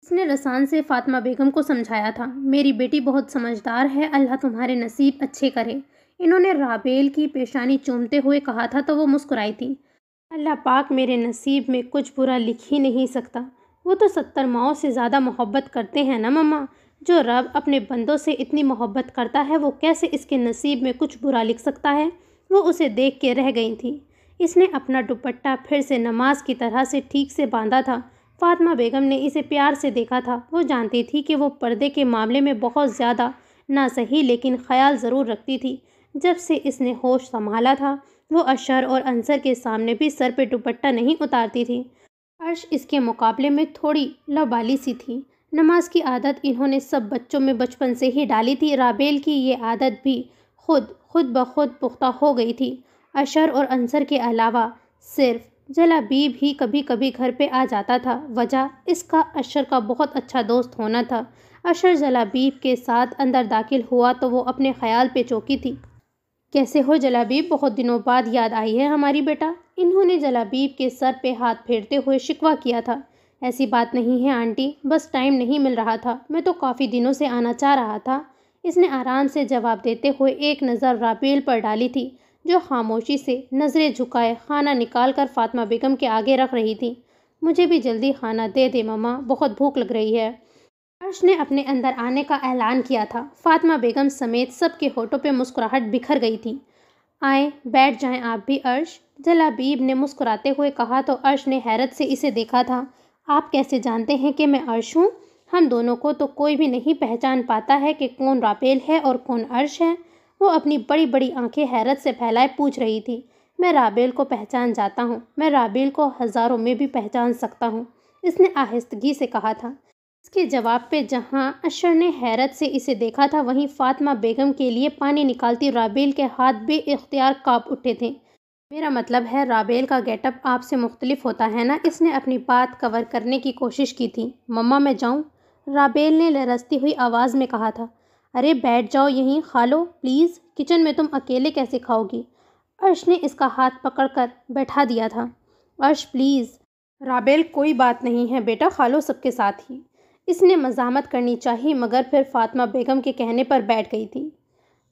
इसने रसान से फातिमा बेगम को समझाया था। मेरी बेटी बहुत समझदार है, अल्लाह तुम्हारे नसीब अच्छे करे। इन्होंने राबेल की पेशानी चूमते हुए कहा था तो वो मुस्कुराई थी। अल्लाह पाक मेरे नसीब में कुछ बुरा लिख ही नहीं सकता। वो तो 70 माओं से ज़्यादा मोहब्बत करते हैं ना मम्मा। जो रब अपने बंदों से इतनी मोहब्बत करता है वो कैसे इसके नसीब में कुछ बुरा लिख सकता है। वो उसे देख के रह गई थी। इसने अपना दुपट्टा फिर से नमाज की तरह से ठीक से बांधा था। फातिमा बेगम ने इसे प्यार से देखा था। वो जानती थी कि वो पर्दे के मामले में बहुत ज़्यादा ना सही लेकिन ख्याल ज़रूर रखती थी। जब से इसने होश संभाला था वो अशर और अंसर के सामने भी सर पे दुपट्टा नहीं उतारती थी। अर्श इसके मुकाबले में थोड़ी लबाली सी थी। नमाज की आदत इन्होंने सब बच्चों में बचपन से ही डाली थी। राबेल की ये आदत भी खुद ब खुद पुख्ता हो गई थी। अशर और अंसर के अलावा सिर्फ जलाबीब ही कभी कभी घर पे आ जाता था। वजह इसका अशर का बहुत अच्छा दोस्त होना था। अशर जलाबीब के साथ अंदर दाखिल हुआ तो वो अपने ख्याल पे चौंकी थी। कैसे हो जलाबीब, बहुत दिनों बाद याद आई है हमारी बेटा। इन्होंने जलाबीब के सर पे हाथ फेरते हुए शिकवा किया था। ऐसी बात नहीं है आंटी, बस टाइम नहीं मिल रहा था। मैं तो काफ़ी दिनों से आना चाह रहा था। इसने आराम से जवाब देते हुए एक नज़र राबेल पर डाली थी जो खामोशी से नज़रें झुकाए खाना निकाल कर फातिमा बेगम के आगे रख रही थी। मुझे भी जल्दी खाना दे दे मम्मा, बहुत भूख लग रही है। अर्श ने अपने अंदर आने का ऐलान किया था। फातिमा बेगम समेत सबके होठों पे मुस्कुराहट बिखर गई थी। आए बैठ जाएं आप भी अर्श, जलाबीब ने मुस्कुराते हुए कहा तो अर्श ने हैरत से इसे देखा था। आप कैसे जानते हैं कि मैं अर्श हूँ? हम दोनों को तो कोई भी नहीं पहचान पाता है कि कौन राबेल है और कौन अर्श है। वो अपनी बड़ी बड़ी आंखें हैरत से फैलाए पूछ रही थी। मैं राबेल को पहचान जाता हूँ, मैं राबेल को हज़ारों में भी पहचान सकता हूँ, इसने आहिस्तगी से कहा था। इसके जवाब पे जहाँ अशर ने हैरत से इसे देखा था वहीं फातिमा बेगम के लिए पानी निकालती राबेल के हाथ बेइख्तियार काँप उठे थे। मेरा मतलब है राबेल का गेटअप आपसे मुख्तलिफ होता है ना, इसने अपनी बात कवर करने की कोशिश की थी। मम्मा मैं जाऊँ? राबेल ने लरजती हुई आवाज़ में कहा था। अरे बैठ जाओ यहीं खा लो प्लीज़, किचन में तुम अकेले कैसे खाओगी? अर्श ने इसका हाथ पकड़कर बैठा दिया था। अर्श प्लीज़। राबेल कोई बात नहीं है बेटा, खा लो सबके साथ ही। इसने मज़ामत करनी चाहिए मगर फिर फातिमा बेगम के कहने पर बैठ गई थी।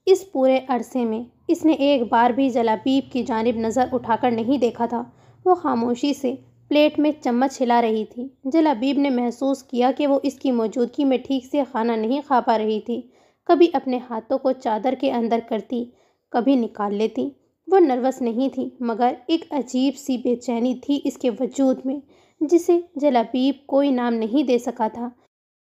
इस पूरे अरसे में इसने एक बार भी जलाबीब की जानिब नज़र उठाकर नहीं देखा था। वो खामोशी से प्लेट में चम्मच हिला रही थी। जलाबीब ने महसूस किया कि वो इसकी मौजूदगी में ठीक से खाना नहीं खा पा रही थी। कभी अपने हाथों को चादर के अंदर करती, कभी निकाल लेती। वो नर्वस नहीं थी मगर एक अजीब सी बेचैनी थी इसके वजूद में जिसे जलाबीब कोई नाम नहीं दे सका था।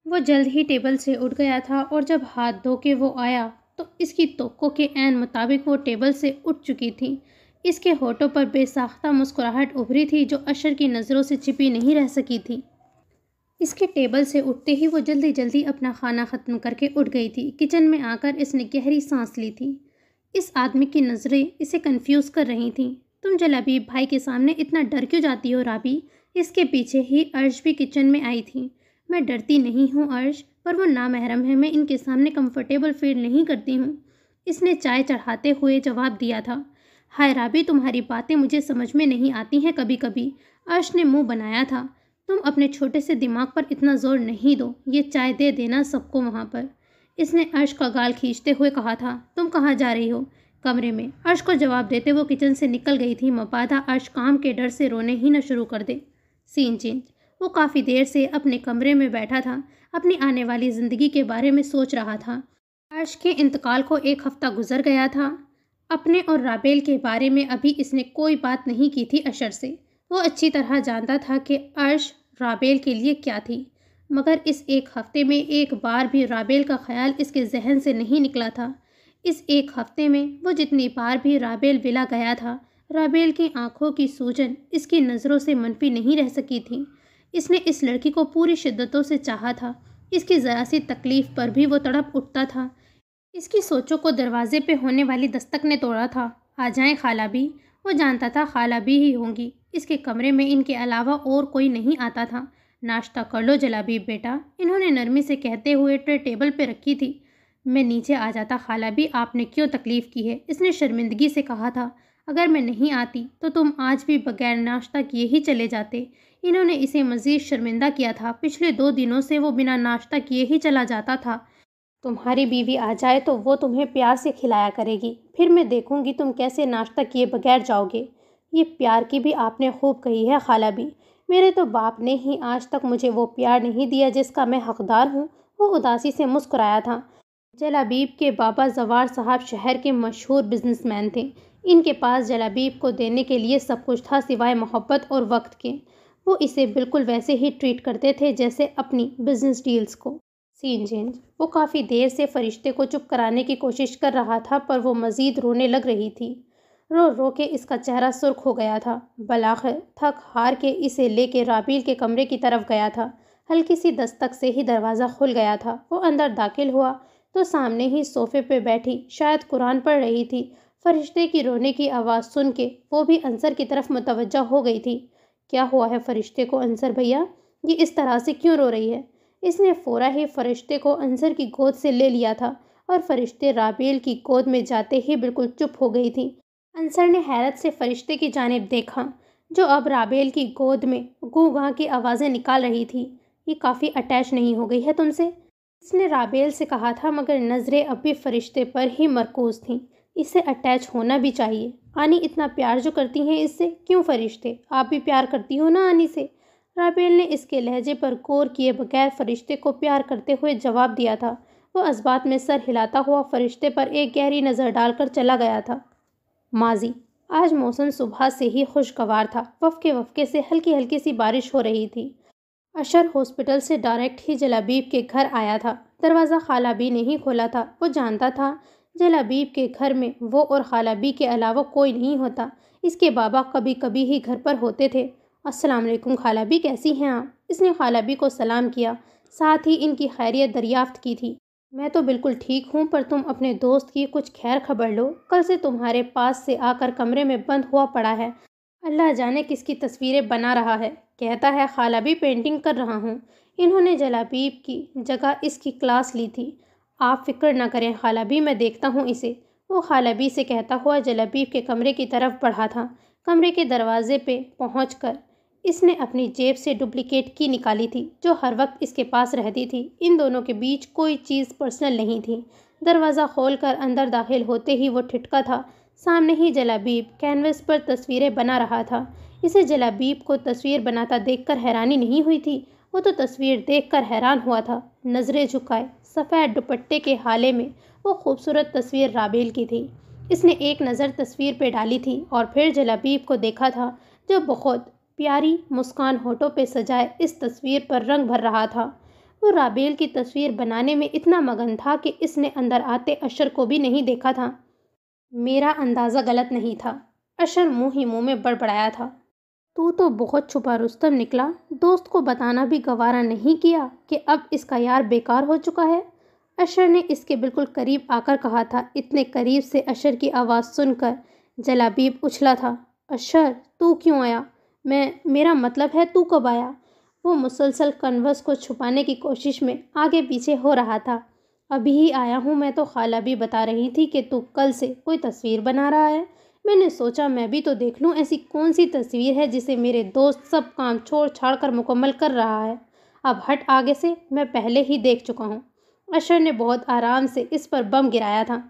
वो जल्द ही टेबल से उठ गया था और जब हाथ धो के वो आया तो इसकी तोक़ों के ऐन मुताबिक वो टेबल से उठ चुकी थी। इसके होठों पर बेसाख्ता मुस्कुराहट उभरी थी जो अशर की नज़रों से छिपी नहीं रह सकी थी। इसके टेबल से उठते ही वो जल्दी जल्दी अपना खाना ख़त्म करके उठ गई थी। किचन में आकर इसने गहरी सांस ली थी। इस आदमी की नज़रें इसे कंफ्यूज कर रही थीं। तुम जलाबीब भाई के सामने इतना डर क्यों जाती हो राबी? इसके पीछे ही अर्श भी किचन में आई थी। मैं डरती नहीं हूँ अर्श, पर वो नामहरम है, मैं इनके सामने कंफर्टेबल फील नहीं करती हूँ, इसने चाय चढ़ाते हुए जवाब दिया था। हाय राबी, तुम्हारी बातें मुझे समझ में नहीं आती हैं कभी कभी, अर्श ने मुंह बनाया था। तुम अपने छोटे से दिमाग पर इतना जोर नहीं दो, ये चाय दे देना सबको वहाँ पर, इसने अर्श का गाल खींचते हुए कहा था। तुम कहाँ जा रही हो? कमरे में, अर्श को जवाब देते वो किचन से निकल गई थी। मबादा अर्श काम के डर से रोने ही न शुरू कर दे। Scene change. वो काफ़ी देर से अपने कमरे में बैठा था, अपनी आने वाली ज़िंदगी के बारे में सोच रहा था। अर्श के इंतकाल को 1 हफ़्ता गुजर गया था। अपने और राबेल के बारे में अभी इसने कोई बात नहीं की थी अशर से। वो अच्छी तरह जानता था कि अर्श राबेल के लिए क्या थी, मगर इस 1 हफ़्ते में एक बार भी राबेल का ख्याल इसके जहन से नहीं निकला था। इस 1 हफ़्ते में वो जितनी बार भी राबेल विला गया था, राबेल की आंखों की सूजन इसकी नज़रों से मनफी नहीं रह सकी थी। इसने इस लड़की को पूरी शिद्दतों से चाहा था। इसकी ज़रा सी तकलीफ़ पर भी वो तड़प उठता था। इसकी सोचों को दरवाजे पे होने वाली दस्तक ने तोड़ा था। आ जाएं खाला भी। वो जानता था खाला भी ही होंगी। इसके कमरे में इनके अलावा और कोई नहीं आता था। नाश्ता कर लो जलाबीब बेटा, इन्होंने नरमी से कहते हुए ट्रे टेबल पे रखी थी। मैं नीचे आ जाता खाला भी, आपने क्यों तकलीफ़ की है, इसने शर्मिंदगी से कहा था। अगर मैं नहीं आती तो तुम आज भी बगैर नाश्ता किए ही चले जाते। इन्होंने इसे मज़ीद शर्मिंदा किया था। पिछले 2 दिनों से वो बिना नाश्ता किए ही चला जाता था। तुम्हारी बीवी आ जाए तो वो तुम्हें प्यार से खिलाया करेगी, फिर मैं देखूंगी तुम कैसे नाश्ता किए बगैर जाओगे। ये प्यार की भी आपने खूब कही है खाला भी। मेरे तो बाप ने ही आज तक मुझे वो प्यार नहीं दिया जिसका मैं हकदार हूँ। वो उदासी से मुस्कुराया था। जलाबीब के बाबा जवार साहब शहर के मशहूर बिजनेसमैन थे। इनके पास जलाबीब को देने के लिए सब कुछ था सिवाय मोहब्बत और वक्त के। वो इसे बिल्कुल वैसे ही ट्रीट करते थे जैसे अपनी बिजनेस डील्स को। Scene change. वो काफ़ी देर से फरिश्ते को चुप कराने की कोशिश कर रहा था, पर वो मज़ीद रोने लग रही थी। रो रो के इसका चेहरा सुर्ख हो गया था। बलाखिर थक हार के इसे लेके राबील के कमरे की तरफ गया था। हल्की सी दस्तक से ही दरवाज़ा खुल गया था। वो अंदर दाखिल हुआ तो सामने ही सोफे पे बैठी शायद कुरान पढ़ रही थी। फरिश्ते की रोने की आवाज़ सुन के वो भी अंसर की तरफ मुतवज्जा हो गई थी। क्या हुआ है फरिश्ते को अंसर भैया, ये इस तरह से क्यों रो रही है? इसने फ़ौरा ही फरिश्ते को अंसर की गोद से ले लिया था और फरिश्ते राबेल की गोद में जाते ही बिल्कुल चुप हो गई थी। अंसर ने हैरत से फरिश्ते की जानिब देखा, जो अब राबेल की गोद में गूं गां की आवाज़ें निकाल रही थी। ये काफ़ी अटैच नहीं हो गई है तुमसे? इसने राबेल से कहा था, मगर नज़रें अब भी फरिश्ते पर ही मरकूज़ थीं। इससे अटैच होना भी चाहिए। आनी इतना प्यार जो करती हैं इससे, क्यों फरिश्ते, आप भी प्यार करती हो ना आनी से? राबेल ने इसके लहजे पर गौर किए बगैर फरिश्ते को प्यार करते हुए जवाब दिया था। वो असबात में सर हिलाता हुआ फरिश्ते पर एक गहरी नज़र डालकर चला गया था। माजी। आज मौसम सुबह से ही खुशगवार था। वफ़के वफ़के से हल्की हल्की सी बारिश हो रही थी। अशर हॉस्पिटल से डायरेक्ट ही जलाबीब के घर आया था। दरवाज़ा खाला भी नहीं खोला था। वो जानता था जलाबीब के घर में वो और खाला बी के अलावा कोई नहीं होता। इसके बाबा कभी कभी ही घर पर होते थे। अस्सलाम वालेकुम खाला बी, कैसी हैं आप? इसने खाला बी को सलाम किया, साथ ही इनकी खैरियत दरियाफ्त की थी। मैं तो बिल्कुल ठीक हूँ, पर तुम अपने दोस्त की कुछ खैर खबर लो। कल से तुम्हारे पास से आकर कमरे में बंद हुआ पड़ा है। अल्लाह जाने किसकी तस्वीरें बना रहा है। कहता है खाला भी पेंटिंग कर रहा हूँ। इन्होंने जलाबीब की जगह इसकी क्लास ली थी। आप फिक्र न करें खाला भी, मैं देखता हूँ इसे। वो खाला भी से कहता हुआ जलाबीब के कमरे की तरफ बढ़ा था। कमरे के दरवाजे पे पहुंचकर इसने अपनी जेब से डुप्लीकेट की निकाली थी, जो हर वक्त इसके पास रहती थी। इन दोनों के बीच कोई चीज़ पर्सनल नहीं थी। दरवाज़ा खोलकर अंदर दाखिल होते ही वो ठिठका था। सामने ही जलाबीब कैनवस पर तस्वीरें बना रहा था। इसे जलाबीब को तस्वीर बनाता देखकर हैरानी नहीं हुई थी, वो तो तस्वीर देखकर हैरान हुआ था। नज़रें झुकाए सफ़ेद दुपट्टे के हाले में वो खूबसूरत तस्वीर राबेल की थी। इसने एक नज़र तस्वीर पे डाली थी और फिर जलाबीब को देखा था, जो बहुत प्यारी मुस्कान होठों पे सजाए इस तस्वीर पर रंग भर रहा था। वो राबेल की तस्वीर बनाने में इतना मगन था कि इसने अंदर आते अशर को भी नहीं देखा था। मेरा अंदाज़ा गलत नहीं था, अशर मुँह ही मुँह में बड़बड़ाया था। तू तो बहुत छुपा रुस्तम निकला। दोस्त को बताना भी गवारा नहीं किया कि अब इसका यार बेकार हो चुका है। अशर ने इसके बिल्कुल करीब आकर कहा था। इतने करीब से अशर की आवाज़ सुनकर जलाबीब उछला था। अशर, तू क्यों आया? मेरा मतलब है तू कब आया? वो मुसलसल कन्वर्स को छुपाने की कोशिश में आगे पीछे हो रहा था। अभी ही आया हूँ। मैं तो खाला भी बता रही थी कि तू कल से कोई तस्वीर बना रहा है। मैंने सोचा मैं भी तो देख लूँ ऐसी कौन सी तस्वीर है जिसे मेरे दोस्त सब काम छोड़ छाड़ कर मुकम्मल कर रहा है। अब हट आगे से, मैं पहले ही देख चुका हूँ। अशर ने बहुत आराम से इस पर बम गिराया था।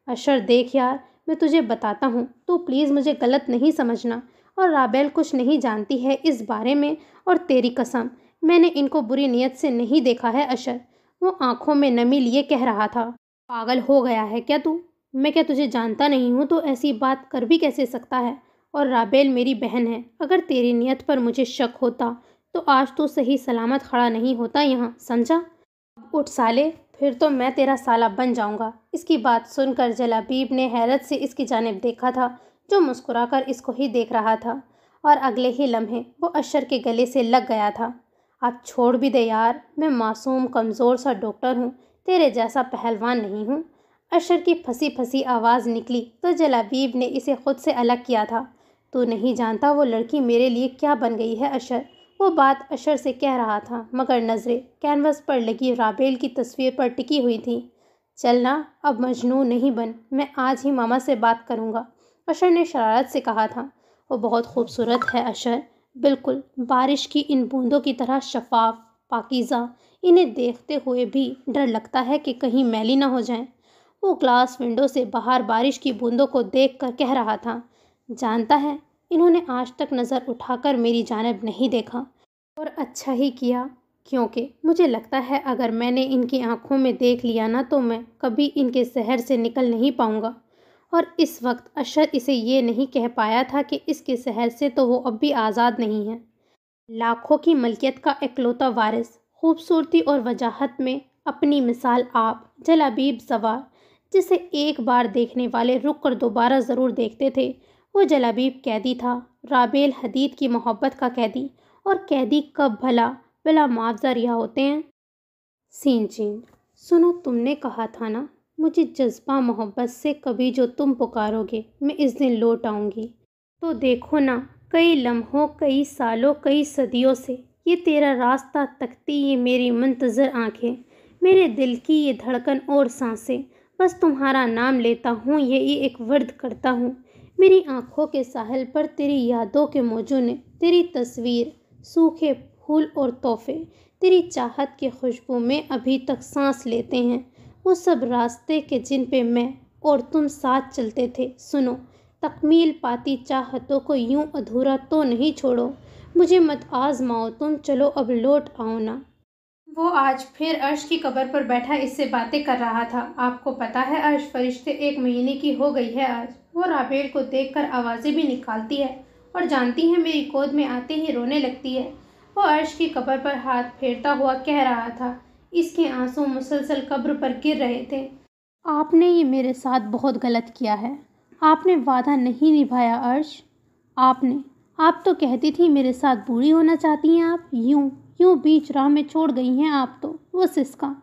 अशर देख यार, मैं तुझे बताता हूँ, तू प्लीज़ मुझे गलत नहीं समझना। और राबेल कुछ नहीं जानती है इस बारे में, और तेरी कसम, मैंने इनको बुरी नीयत से नहीं देखा है अशर। वो आंखों में नमी लिए कह रहा था। पागल हो गया है क्या तू? मैं क्या तुझे जानता नहीं हूँ? तो ऐसी बात कर भी कैसे सकता है? और राबेल मेरी बहन है। अगर तेरी नीयत पर मुझे शक होता तो आज तू सही सलामत खड़ा नहीं होता यहाँ, समझा? उठ साले, फिर तो मैं तेरा साला बन जाऊँगा। इसकी बात सुनकर जलाबीब ने हैरत से इसकी जानिब देखा था, जो मुस्कुराकर इसको ही देख रहा था, और अगले ही लम्हे वो अशर के गले से लग गया था। आप छोड़ भी दे यार, मैं मासूम कमज़ोर सा डॉक्टर हूँ, तेरे जैसा पहलवान नहीं हूँ। अशर की फंसी फंसी आवाज़ निकली तो जलाबीब ने इसे खुद से अलग किया था। तू नहीं जानता वो लड़की मेरे लिए क्या बन गई है अशर। वो बात अशर से कह रहा था मगर नज़रें कैनवस पर लगी राबेल की तस्वीर पर टिकी हुई थी। चल ना, अब मजनू नहीं बन, मैं आज ही मामा से बात करूँगा, अशर ने शरारत से कहा था। वो बहुत खूबसूरत है अशर, बिल्कुल बारिश की इन बूंदों की तरह शफाफ, पाकीज़ा। इन्हें देखते हुए भी डर लगता है कि कहीं मैली ना हो जाएं। वो ग्लास विंडो से बाहर बारिश की बूंदों को देखकर कह रहा था, जानता है इन्होंने आज तक नज़र उठाकर मेरी जानिब नहीं देखा, और अच्छा ही किया, क्योंकि मुझे लगता है अगर मैंने इनकी आंखों में देख लिया ना तो मैं कभी इनके शहर से निकल नहीं पाऊंगा। और इस वक्त अशर इसे ये नहीं कह पाया था कि इसके शहर से तो वो अब भी आज़ाद नहीं है। लाखों की मलकियत का इकलौता वारिस, खूबसूरती और वजाहत में अपनी मिसाल आप, जलाबीब सवार, जिसे एक बार देखने वाले रुक कर दोबारा ज़रूर देखते थे। वो जलाबीब कैदी था, राबेल हदीद की मोहब्बत का कैदी। और कैदी कब भला बिला मुआवजा रिहा होते हैं। Scene change. सुनो, तुमने कहा था ना मुझे जज्बा मोहब्बत से कभी जो तुम पुकारोगे मैं इस दिन लौट आऊँगी। तो देखो ना, कई लम्हों, कई सालों, कई सदियों से ये तेरा रास्ता तकती ये मेरी मुंतज़र आँखें, मेरे दिल की ये धड़कन और सांसें, बस तुम्हारा नाम लेता हूँ, यही एक वर्द करता हूँ। मेरी आँखों के साहिल पर तेरी यादों के मौजों ने तेरी तस्वीर, सूखे फूल और तोहफे, तेरी चाहत की खुशबू में अभी तक सांस लेते हैं। वो सब रास्ते के जिन पे मैं और तुम साथ चलते थे। सुनो, तकमील पाती चाहतों को यूं अधूरा तो नहीं छोड़ो, मुझे मत आजमाओ तुम, चलो अब लौट आओ ना। वो आज फिर अर्श की कब्र पर बैठा इससे बातें कर रहा था। आपको पता है अर्श, फरिश्ते 1 महीने की हो गई है आज। वो राबेल को देखकर आवाज़ें भी निकालती है और जानती है मेरी गोद में आते ही रोने लगती है। वो अर्श की कब्र पर हाथ फेरता हुआ कह रहा था, इसके आंसू मुसलसल कब्र पर गिर रहे थे। आपने ये मेरे साथ बहुत गलत किया है। आपने वादा नहीं निभाया अर्श। आप तो कहती थी मेरे साथ बूढ़ी होना चाहती हैं आप। यूं बीच राह में छोड़ गई हैं आप तो। वो सिसका,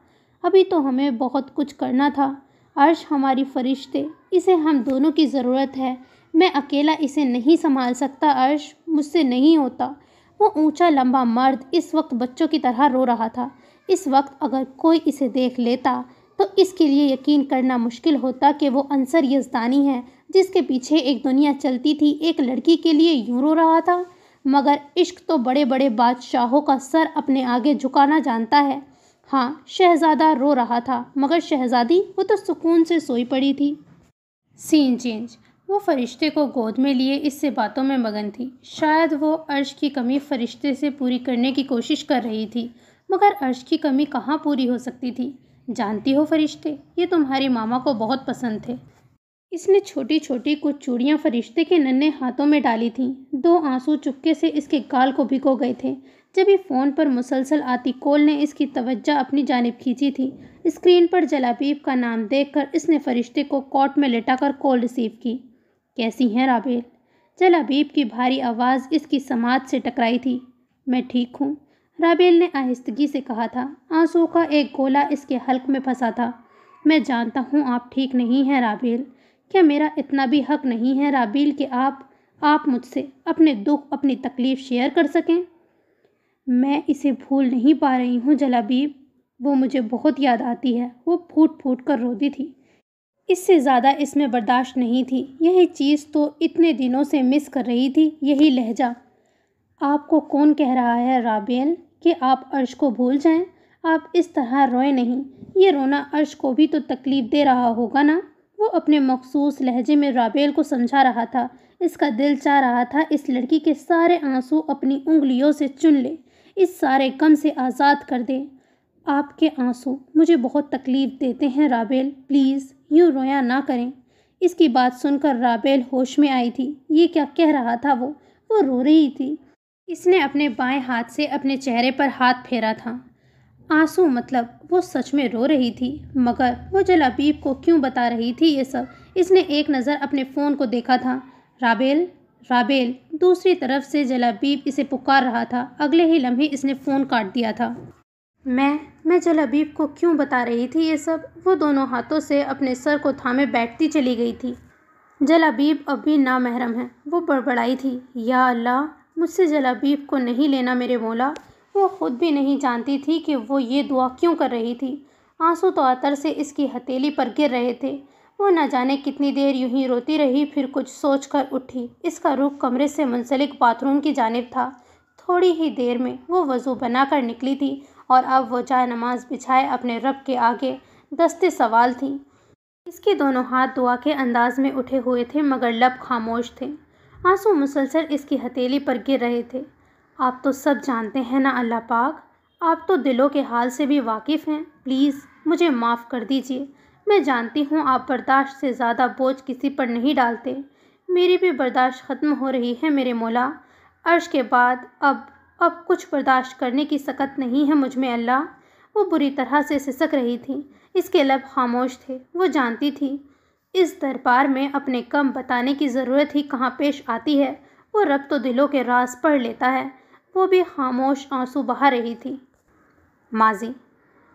अभी तो हमें बहुत कुछ करना था अर्श, हमारी फरिश्ते, इसे हम दोनों की ज़रूरत है। मैं अकेला इसे नहीं संभाल सकता अर्श, मुझसे नहीं होता। वो ऊंचा लंबा मर्द इस वक्त बच्चों की तरह रो रहा था। इस वक्त अगर कोई इसे देख लेता तो इसके लिए यकीन करना मुश्किल होता कि वो अंसर यज़दानी है जिसके पीछे एक दुनिया चलती थी, एक लड़की के लिए यूं रो रहा था। मगर इश्क तो बड़े बड़े बादशाहों का सर अपने आगे झुकाना जानता है। हाँ, शहज़ादा रो रहा था मगर शहज़ादी, वो तो सुकून से सोई पड़ी थी। Scene change. वो फरिश्ते को गोद में लिए इससे बातों में मगन थी। शायद वो अर्श की कमी फरिश्ते से पूरी करने की कोशिश कर रही थी, मगर अर्श की कमी कहाँ पूरी हो सकती थी। जानती हो फरिश्ते, ये तुम्हारी मामा को बहुत पसंद थे। इसने छोटी छोटी कुछ चूड़ियाँ फरिश्ते के नन्हे हाथों में डाली थीं। 2 आंसू चुपके से इसके गाल को भिगो गए थे जब ये फ़ोन पर मुसलसल आती कॉल ने इसकी तवज्जो अपनी जानिब खींची थी। स्क्रीन पर जलाबीब का नाम देखकर इसने फरिश्ते को कॉट में लेटाकर कॉल रिसीव की। कैसी हैं राबेल? जलाबीब की भारी आवाज़ इसकी समात से टकराई थी। मैं ठीक हूँ, राबेल ने आहिस्तगी से कहा था। आंसू का एक गोला इसके हल्क में फंसा था। मैं जानता हूँ आप ठीक नहीं हैं राबेल। क्या मेरा इतना भी हक नहीं है राबेल कि आप मुझसे अपने दुख, अपनी तकलीफ़ शेयर कर सकें? मैं इसे भूल नहीं पा रही हूँ जलाबीब, वो मुझे बहुत याद आती है। वो फूट फूट कर रोती थी। इससे ज़्यादा इसमें बर्दाश्त नहीं थी। यही चीज़ तो इतने दिनों से मिस कर रही थी, यही लहजा। आपको कौन कह रहा है राबेल कि आप अर्श को भूल जाएं? आप इस तरह रोए नहीं। ये रोना अर्श को भी तो तकलीफ़ दे रहा होगा ना। वो अपने मखसूस लहजे में राबेल को समझा रहा था। इसका दिल चाह रहा था इस लड़की के सारे आंसू अपनी उंगलियों से चुन ले, इस सारे गम से आज़ाद कर दे। आपके आंसू मुझे बहुत तकलीफ़ देते हैं राबेल, प्लीज़ यूँ रोया ना करें। इसकी बात सुनकर राबेल होश में आई थी। ये क्या कह रहा था वो रो रही थी। इसने अपने बाएं हाथ से अपने चेहरे पर हाथ फेरा था। आंसू मतलब वो सच में रो रही थी, मगर वो जलाबीब को क्यों बता रही थी ये सब? इसने एक नज़र अपने फ़ोन को देखा था। राबेल, राबेल दूसरी तरफ से जलाबीब इसे पुकार रहा था। अगले ही लम्हे इसने फ़ोन काट दिया था। मैं जलाबीब को क्यों बता रही थी ये सब? वो दोनों हाथों से अपने सर को थामे बैठती चली गई थी। जलाबीब अब भी नामहरम है। वो बड़बड़ाई थी, या अल्लाह, मुझसे जलाबीब को नहीं लेना मेरे मौला। वो खुद भी नहीं जानती थी कि वो ये दुआ क्यों कर रही थी। आंसू तो आतर से इसकी हथेली पर गिर रहे थे। वो न जाने कितनी देर यूं ही रोती रही, फिर कुछ सोचकर उठी। इसका रुख कमरे से मुंसलिक बाथरूम की जानिब था। थोड़ी ही देर में वो वज़ू बनाकर निकली थी और अब वो जाए नमाज बिछाए अपने रब के आगे दस्ते सवाल थी। इसके दोनों हाथ दुआ के अंदाज में उठे हुए थे, मगर लब खामोश थे। आंसू मुसलसल इसकी हथेली पर गिर रहे थे। आप तो सब जानते हैं ना अल्लाह पाक, आप तो दिलों के हाल से भी वाकिफ़ हैं। प्लीज़ मुझे माफ़ कर दीजिए। मैं जानती हूँ आप बर्दाश्त से ज़्यादा बोझ किसी पर नहीं डालते। मेरी भी बर्दाश्त ख़त्म हो रही है मेरे मौला। अर्श के बाद अब कुछ बर्दाश्त करने की सकत नहीं है मुझ में अल्लाह। वो बुरी तरह से सिसक रही थी। इसके लब खामोश थे। वो जानती थी इस दरबार में अपने कम बताने की ज़रूरत ही कहाँ पेश आती है। वो रब तो दिलों के राज पढ़ लेता है। वो भी खामोश आंसू बहा रही थी। माजी,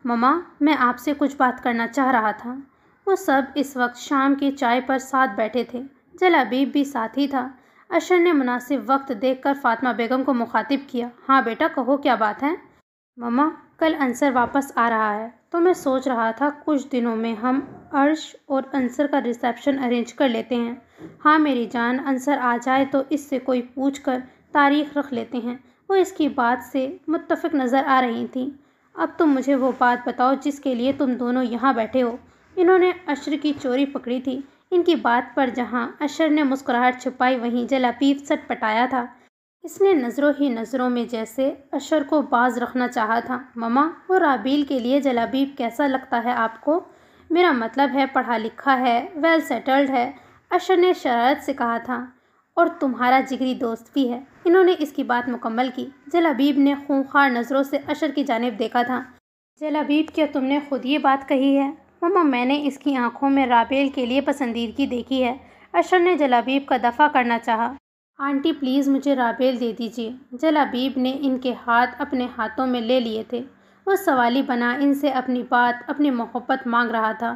ममा, मैं आपसे कुछ बात करना चाह रहा था। वो सब इस वक्त शाम की चाय पर साथ बैठे थे। जलाबीब भी साथ ही था। अशर ने मुनासिब वक्त देखकर फातिमा बेगम को मुखातिब किया। हाँ बेटा, कहो क्या बात है? मम्मा, कल अंसर वापस आ रहा है तो मैं सोच रहा था कुछ दिनों में हम अर्श और अंसर का रिसेप्शन अरेंज कर लेते हैं। हाँ मेरी जान, अंसर आ जाए तो इससे कोई पूछ कर तारीख रख लेते हैं। वो इसकी बात से मुत्तफ़िक नज़र आ रही थी। अब तुम मुझे वो बात बताओ जिसके लिए तुम दोनों यहाँ बैठे हो। इन्होंने अशर की चोरी पकड़ी थी। इनकी बात पर जहाँ अशर ने मुस्कुराहट छुपाई, वहीं जलाबीब सटपटाया था। इसने नज़रों ही नज़रों में जैसे अशर को बाज रखना चाहा था। ममा, वो राबील के लिए जलाबीब कैसा लगता है आपको? मेरा मतलब है पढ़ा लिखा है, वेल सेटल्ड है, अशर ने शरारत से कहा था। और तुम्हारा जिगरी दोस्त भी है। इन्होंने इसकी बात मुकम्मल की। जलाबीब ने खूंखार नज़रों से अशर की जानिब देखा था। जलाबीब, क्या तुमने खुद ये बात कही है? मम्मा, मैंने इसकी आंखों में राबेल के लिए पसंदीदगी देखी है। अशर ने जलाबीब का दफ़ा करना चाहा। आंटी प्लीज़ मुझे राबेल दे दीजिए। जलाबीब ने इनके हाथ अपने हाथों में ले लिए थे। वो सवाली बना इनसे अपनी बात, अपनी मोहब्बत मांग रहा था।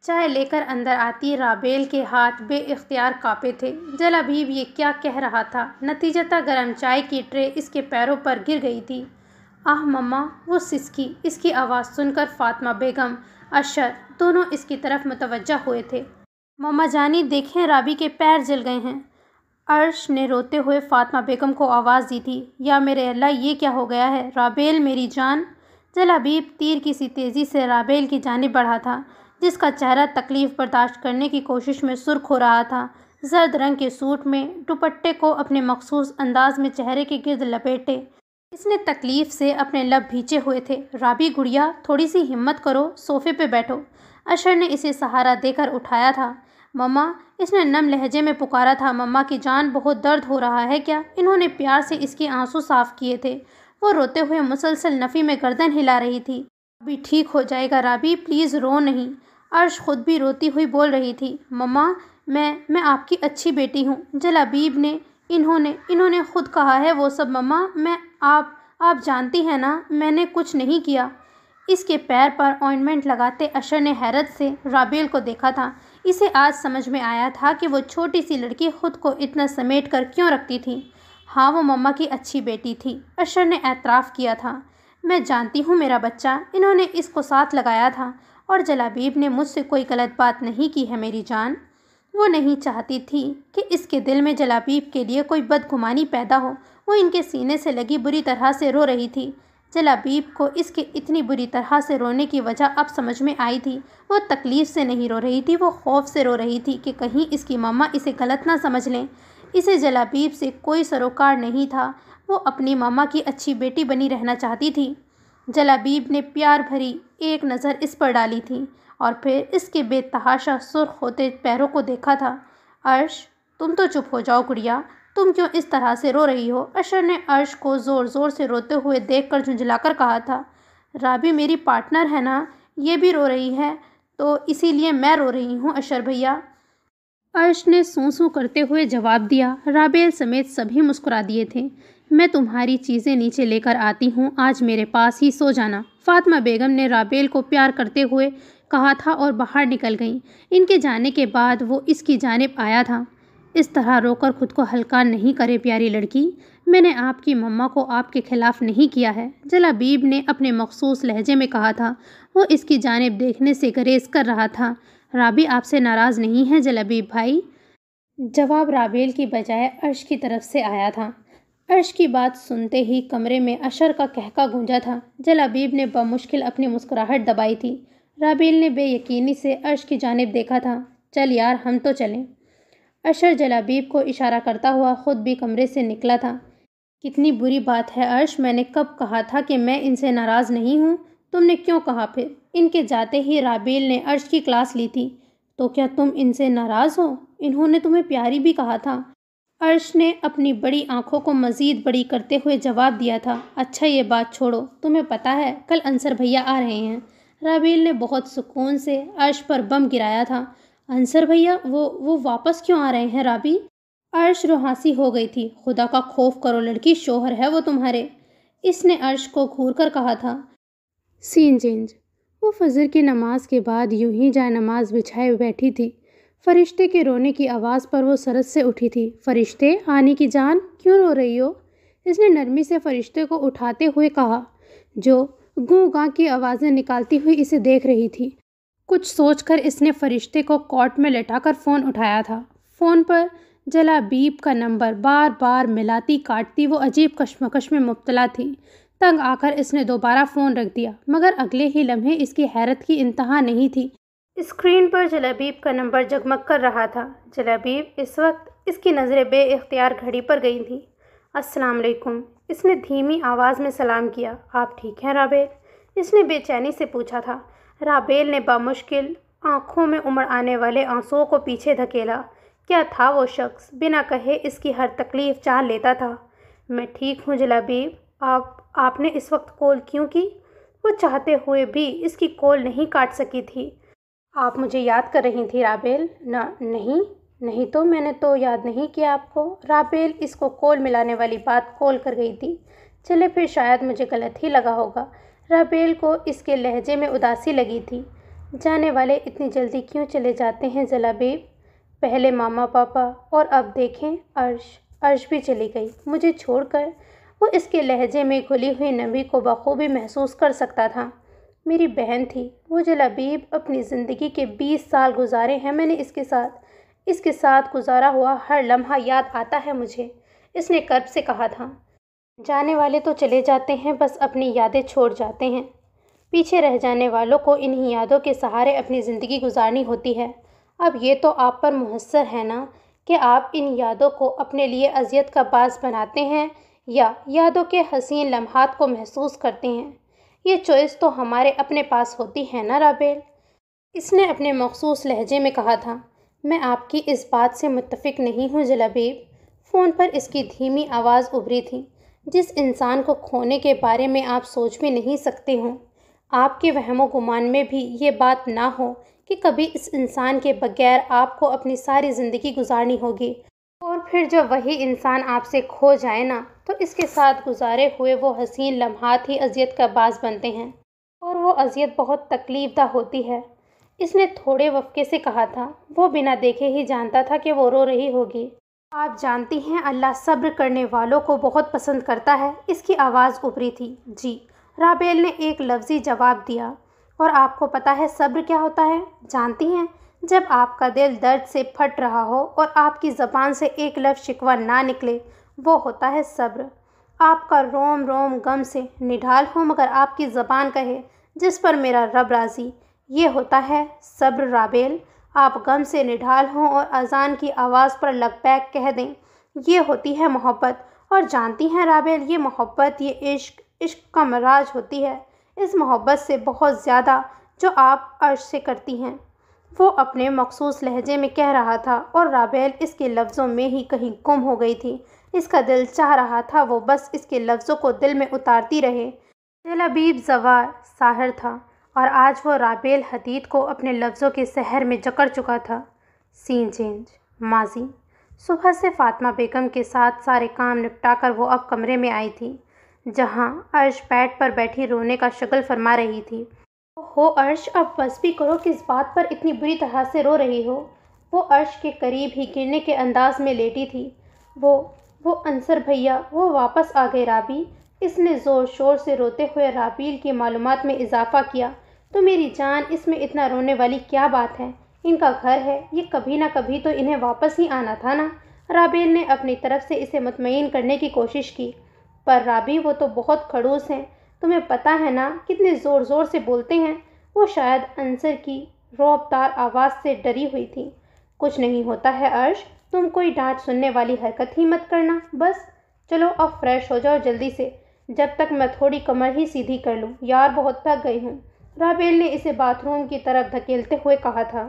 चाय लेकर अंदर आती राबेल के हाथ बेइख्तियार काँपे थे। जलाबीब ये क्या कह रहा था? नतीजतः गर्म चाय की ट्रे इसके पैरों पर गिर गई थी। आह मम्मा, वो सिसकी। इसकी आवाज़ सुनकर फातिमा बेगम, अशर दोनों इसकी तरफ मुतवज्जा हुए थे। मम्मा जानी, देखें राबी के पैर जल गए हैं। अर्श ने रोते हुए फातिमा बेगम को आवाज़ दी थी। या मेरे अल्लाह, ये क्या हो गया है? राबेल मेरी जान। जलाबीब तीर की सी तेज़ी से राबेल की जानिब बढ़ा था, जिसका चेहरा तकलीफ़ बर्दाश्त करने की कोशिश में सुर्ख हो रहा था। जर्द रंग के सूट में दुपट्टे को अपने मखसूस अंदाज में चेहरे के गिर्द लपेटे इसने तकलीफ़ से अपने लब भींचे हुए थे। राबी गुड़िया, थोड़ी सी हिम्मत करो, सोफ़े पे बैठो। अशर ने इसे सहारा देकर उठाया था। मम्मा, इसने नम लहजे में पुकारा था। मम्मा की जान, बहुत दर्द हो रहा है क्या? इन्होंने प्यार से इसके आंसू साफ़ किए थे। वो रोते हुए मुसलसल नफ़ी में गर्दन हिला रही थी। अभी ठीक हो जाएगा राबी, प्लीज़ रो नहीं। अर्श खुद भी रोती हुई बोल रही थी। मम्मा, मैं आपकी अच्छी बेटी हूँ। जलाबीब ने इन्होंने खुद कहा है वो सब। मम्मा, आप जानती हैं ना, मैंने कुछ नहीं किया। इसके पैर पर ऑइंटमेंट लगाते अशर ने हैरत से राबेल को देखा था। इसे आज समझ में आया था कि वो छोटी सी लड़की खुद को इतना समेट कर क्यों रखती थी। हाँ, वो मम्मा की अच्छी बेटी थी, अशर ने एतराफ़ किया था। मैं जानती हूँ मेरा बच्चा, इन्होंने इसको साथ लगाया था। और जलाबीब ने मुझसे कोई गलत बात नहीं की है मेरी जान। वो नहीं चाहती थी कि इसके दिल में जलाबीब के लिए कोई बदगुमानी पैदा हो। वो इनके सीने से लगी बुरी तरह से रो रही थी। जलाबीब को इसके इतनी बुरी तरह से रोने की वजह अब समझ में आई थी। वो तकलीफ़ से नहीं रो रही थी, वो खौफ से रो रही थी कि कहीं इसकी मम्मा इसे गलत ना समझ लें। इसे जलाबीब से कोई सरोकार नहीं था। वो अपनी मम्मा की अच्छी बेटी बनी रहना चाहती थी। जलाबीब ने प्यार भरी एक नज़र इस पर डाली थी और फिर इसके बेतहाशा सुर्ख होते पैरों को देखा था। अर्श, तुम तो चुप हो जाओ गुड़िया, तुम क्यों इस तरह से रो रही हो? अशर ने अर्श को ज़ोर ज़ोर से रोते हुए देखकर झुंझलाकर कहा था। राबी मेरी पार्टनर है ना, ये भी रो रही है तो इसीलिए मैं रो रही हूँ अशर भैया। अर्श ने सूं करते हुए जवाब दिया। राबेल समेत सभी मुस्कुरा दिए थे। मैं तुम्हारी चीज़ें नीचे लेकर आती हूँ, आज मेरे पास ही सो जाना, फातिमा बेगम ने राबेल को प्यार करते हुए कहा था और बाहर निकल गईं। इनके जाने के बाद वो इसकी जानिब आया था। इस तरह रोकर खुद को हल्का नहीं करे प्यारी लड़की, मैंने आपकी मम्मा को आपके खिलाफ नहीं किया है, जलाबीब ने अपने मखसूस लहजे में कहा था। वो इसकी जानिब देखने से गुरेज कर रहा था। राबी आपसे नाराज़ नहीं है जलाबीब भाई। जवाब राबेल की बजाय अर्श की तरफ से आया था। अर्श की बात सुनते ही कमरे में अशर का कहका गूंजा था। जलाबीब ने बमुश्किल अपनी मुस्कुराहट दबाई थी। राबेल ने बेयकीनी से अर्श की जानिब देखा था। चल यार, हम तो चलें। अशर जलाबीब को इशारा करता हुआ खुद भी कमरे से निकला था। कितनी बुरी बात है अर्श, मैंने कब कहा था कि मैं इनसे नाराज़ नहीं हूँ? तुमने क्यों कहा फिर? इनके जाते ही राबेल ने अर्श की क्लास ली थी। तो क्या तुम इनसे नाराज़ हो? इन्होंने तुम्हें प्यारी भी कहा था। अर्श ने अपनी बड़ी आंखों को मज़ीद बड़ी करते हुए जवाब दिया था। अच्छा ये बात छोड़ो, तुम्हें पता है कल अंसर भैया आ रहे हैं। राबेल ने बहुत सुकून से अर्श पर बम गिराया था। अंसर भैया? वो वापस क्यों आ रहे हैं राबी? अर्श रुहासी हो गई थी। खुदा का खौफ करो लड़की, शोहर है वो तुम्हारे, इसने अर्श को घूर कर कहा था। Scene change. वो फजर की नमाज के बाद यूं ही जाए नमाज बिछाए बैठी थी। फरिश्ते के रोने की आवाज़ पर वो सरस से उठी थी। फरिश्ते, आनी की जान, क्यों रो रही हो? इसने नरमी से फरिश्ते को उठाते हुए कहा, जो गूं गां की आवाज़ें निकालती हुई इसे देख रही थी। कुछ सोचकर इसने फरिश्ते को कॉट में लेटाकर फ़ोन उठाया था। फ़ोन पर जलाबीब का नंबर बार बार मिलाती काटती वो अजीब कश्मकश में मुब्तला थी। तंग आकर इसने दोबारा फ़ोन रख दिया, मगर अगले ही लम्हे इसकी हैरत की इंतहा नहीं थी। स्क्रीन पर जलाबीब का नंबर जगमग कर रहा था। जलाबीब, इस वक्त इसकी नज़रें बेइख्तियार घड़ी पर गई थीं। अस्सलाम वालेकुम, इसने धीमी आवाज़ में सलाम किया। आप ठीक हैं राबेल? इसने बेचैनी से पूछा था। राबेल ने बामुश्किल आंखों में उमड़ आने वाले आंसुओं को पीछे धकेला। क्या था वो शख्स? बिना कहे इसकी हर तकलीफ़ जान लेता था। मैं ठीक हूँ जलाबीब। आपने इस वक्त कॉल क्यों की? वो चाहते हुए भी इसकी कॉल नहीं काट सकी थी। आप मुझे याद कर रही थी राबेल? नहीं तो मैंने तो याद नहीं किया आपको। राबेल इसको कॉल मिलाने वाली बात कॉल कर गई थी। चले फिर शायद मुझे गलत ही लगा होगा। राबेल को इसके लहजे में उदासी लगी थी। जाने वाले इतनी जल्दी क्यों चले जाते हैं जलाबीब? पहले मामा पापा और अब देखें अर्श भी चली गई मुझे छोड़कर। वो इसके लहजे में घुली हुई नमी को बखूबी महसूस कर सकता था। मेरी बहन थी वो जलाबीब, अपनी ज़िंदगी के 20 साल गुजारे हैं मैंने इसके साथ गुजारा हुआ हर लम्हा याद आता है मुझे, इसने कर्ब से कहा था। जाने वाले तो चले जाते हैं, बस अपनी यादें छोड़ जाते हैं। पीछे रह जाने वालों को इन्हीं यादों के सहारे अपनी ज़िंदगी गुजारनी होती है। अब ये तो आप पर मुहस्सर है ना कि आप इन यादों को अपने लिए अज़ियत का बास बनाते हैं या यादों के हसीन लम्हात को महसूस करते हैं। ये चॉइस तो हमारे अपने पास होती है ना राबेल, इसने अपने मखसूस लहजे में कहा था। मैं आपकी इस बात से मुत्तफ़िक नहीं हूँ जलाबीब। फ़ोन पर इसकी धीमी आवाज़ उभरी थी। जिस इंसान को खोने के बारे में आप सोच भी नहीं सकते हों, आपके वहमो गुमान में भी ये बात ना हो कि कभी इस इंसान के बगैर आपको अपनी सारी ज़िंदगी गुजारनी होगी, और फिर जब वही इंसान आपसे खो जाए ना, तो इसके साथ गुजारे हुए वो हसीन लम्हात ही अज़ियत का बास बनते हैं, और वो अज़ियत बहुत तकलीफ़दा होती है। इसने थोड़े वफ़के से कहा था। वो बिना देखे ही जानता था कि वो रो रही होगी। आप जानती हैं अल्लाह सब्र करने वालों को बहुत पसंद करता है, इसकी आवाज़ उभरी थी। जी, राबेल ने एक लफ्ज़ी जवाब दिया। और आपको पता है सब्र क्या होता है? जानती हैं, जब आपका दिल दर्द से फट रहा हो और आपकी ज़बान से एक लफ्ज़ शिकवा ना निकले, वो होता है सब्र। आपका रोम रोम गम से निढाल हो मगर आपकी ज़बान कहे जिस पर मेरा रब राज़ी, ये होता है सब्र राबेल। आप गम से निढाल हों और अज़ान की आवाज़ पर लबैक कह दें, ये होती है मोहब्बत। और जानती हैं राबेल, ये मोहब्बत, ये इश्क का मराज होती है। इस मोहब्बत से बहुत ज़्यादा जो आप अर्श से करती हैं, वो अपने मखसूस लहजे में कह रहा था, और राबेल इसके लफ्ज़ों में ही कहीं गुम हो गई थी। इसका दिल चाह रहा था वो बस इसके लफ्ज़ों को दिल में उतारती रहे। जलाबीब ज़वार साहिर था और आज वो राबेल हदीद को अपने लफ्ज़ों के सहर में जकड़ चुका था। Scene change. माजी। सुबह से फातिमा बेगम के साथ सारे काम निपटाकर वो अब कमरे में आई थी, जहां अर्श बेड पर बैठी रोने का शगल फरमा रही थी। हो अर्श, अब बस भी करो, किस बात पर इतनी बुरी तरह से रो रही हो? वो अर्श के करीब ही गिरने के अंदाज में लेटी थी। वो अंसर भैया, वो वापस आ गए राबी। इसने ज़ोर शोर से रोते हुए राबील की मालूमात में इजाफा किया। तो मेरी जान, इसमें इतना रोने वाली क्या बात है? इनका घर है, ये कभी ना कभी तो इन्हें वापस ही आना था ना। राबील ने अपनी तरफ से इसे मुतमईन करने की कोशिश की। पर राबी, वो तो बहुत खड़ूस हैं, तुम्हें पता है ना, कितने ज़ोर ज़ोर से बोलते हैं। वो शायद अंसर की रौबदार आवाज़ से डरी हुई थी। कुछ नहीं होता है अर्श, तुम कोई डांट सुनने वाली हरकत ही मत करना। बस चलो अब फ्रेश हो जाओ जल्दी से, जब तक मैं थोड़ी कमर ही सीधी कर लूँ। यार, बहुत थक गई हूँ, राबेल ने इसे बाथरूम की तरफ धकेलते हुए कहा था।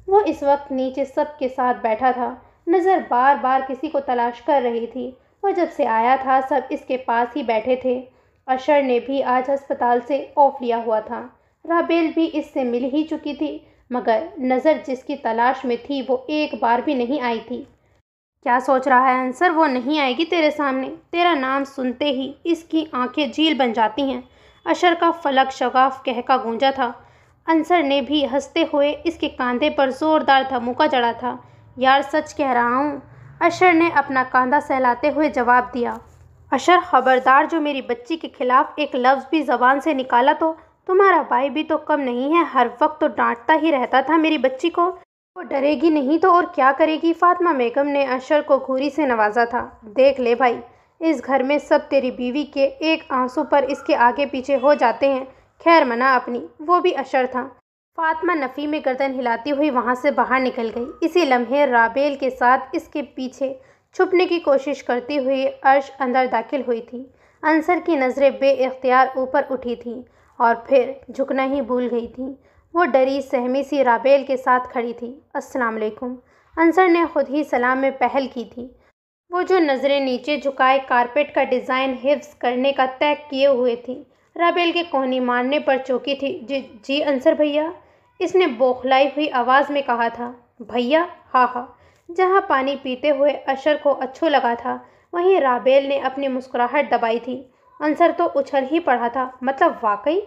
वो इस वक्त नीचे सब के साथ बैठा था, नज़र बार बार किसी को तलाश कर रही थी। वो जब से आया था सब इसके पास ही बैठे थे। अशर ने भी आज अस्पताल से ऑफ लिया हुआ था। राबेल भी इससे मिल ही चुकी थी, मगर नज़र जिसकी तलाश में थी वो एक बार भी नहीं आई थी। क्या सोच रहा है अंसर? वो नहीं आएगी तेरे सामने। तेरा नाम सुनते ही इसकी आंखें झील बन जाती हैं। अशर का फलक शगाफ कहका गूंजा था। अंसर ने भी हंसते हुए इसके कंधे पर जोरदार धमुका जड़ा था। यार, सच कह रहा हूँ, अशर ने अपना कंधा सहलाते हुए जवाब दिया। अशर, खबरदार, जो मेरी बच्ची के खिलाफ एक लफ्ज़ भी ज़बान से निकाला तो तुम्हारा भाई भी तो कम नहीं है, हर वक्त तो डांटता ही रहता था मेरी बच्ची को। वो डरेगी नहीं तो और क्या करेगी? फातिमा बेगम ने अशर को घूरी से नवाजा था। देख ले भाई, इस घर में सब तेरी बीवी के एक आंसू पर इसके आगे पीछे हो जाते हैं। खैर मना अपनी, वो भी अशर था। फातिमा नफ़ी में गर्दन हिलाती हुई वहाँ से बाहर निकल गई। इसी लम्हे राबेल के साथ इसके पीछे छुपने की कोशिश करती हुई अर्श अंदर दाखिल हुई थी। अंसर की नज़रें बेइख्तियार ऊपर उठी थीं और फिर झुकना ही भूल गई थीं। वो डरी सहमी सी राबेल के साथ खड़ी थी। अस्सलाम वालेकुम, अंसर ने खुद ही सलाम में पहल की थी। वो जो नज़रें नीचे झुकाए कारपेट का डिज़ाइन हिफ्ज़ करने का तय किए हुए थी, राबेल के कोहनी मारने पर चौंकी थी। जी अंसर भैया, इसने बौखलाई हुई आवाज़ में कहा था। भैया? हाँ हाँ। जहाँ पानी पीते हुए अशर को अच्छो लगा था, वहीं राबेल ने अपनी मुस्कुराहट दबाई थी। अंसर तो उछल ही पड़ा था। मतलब वाकई?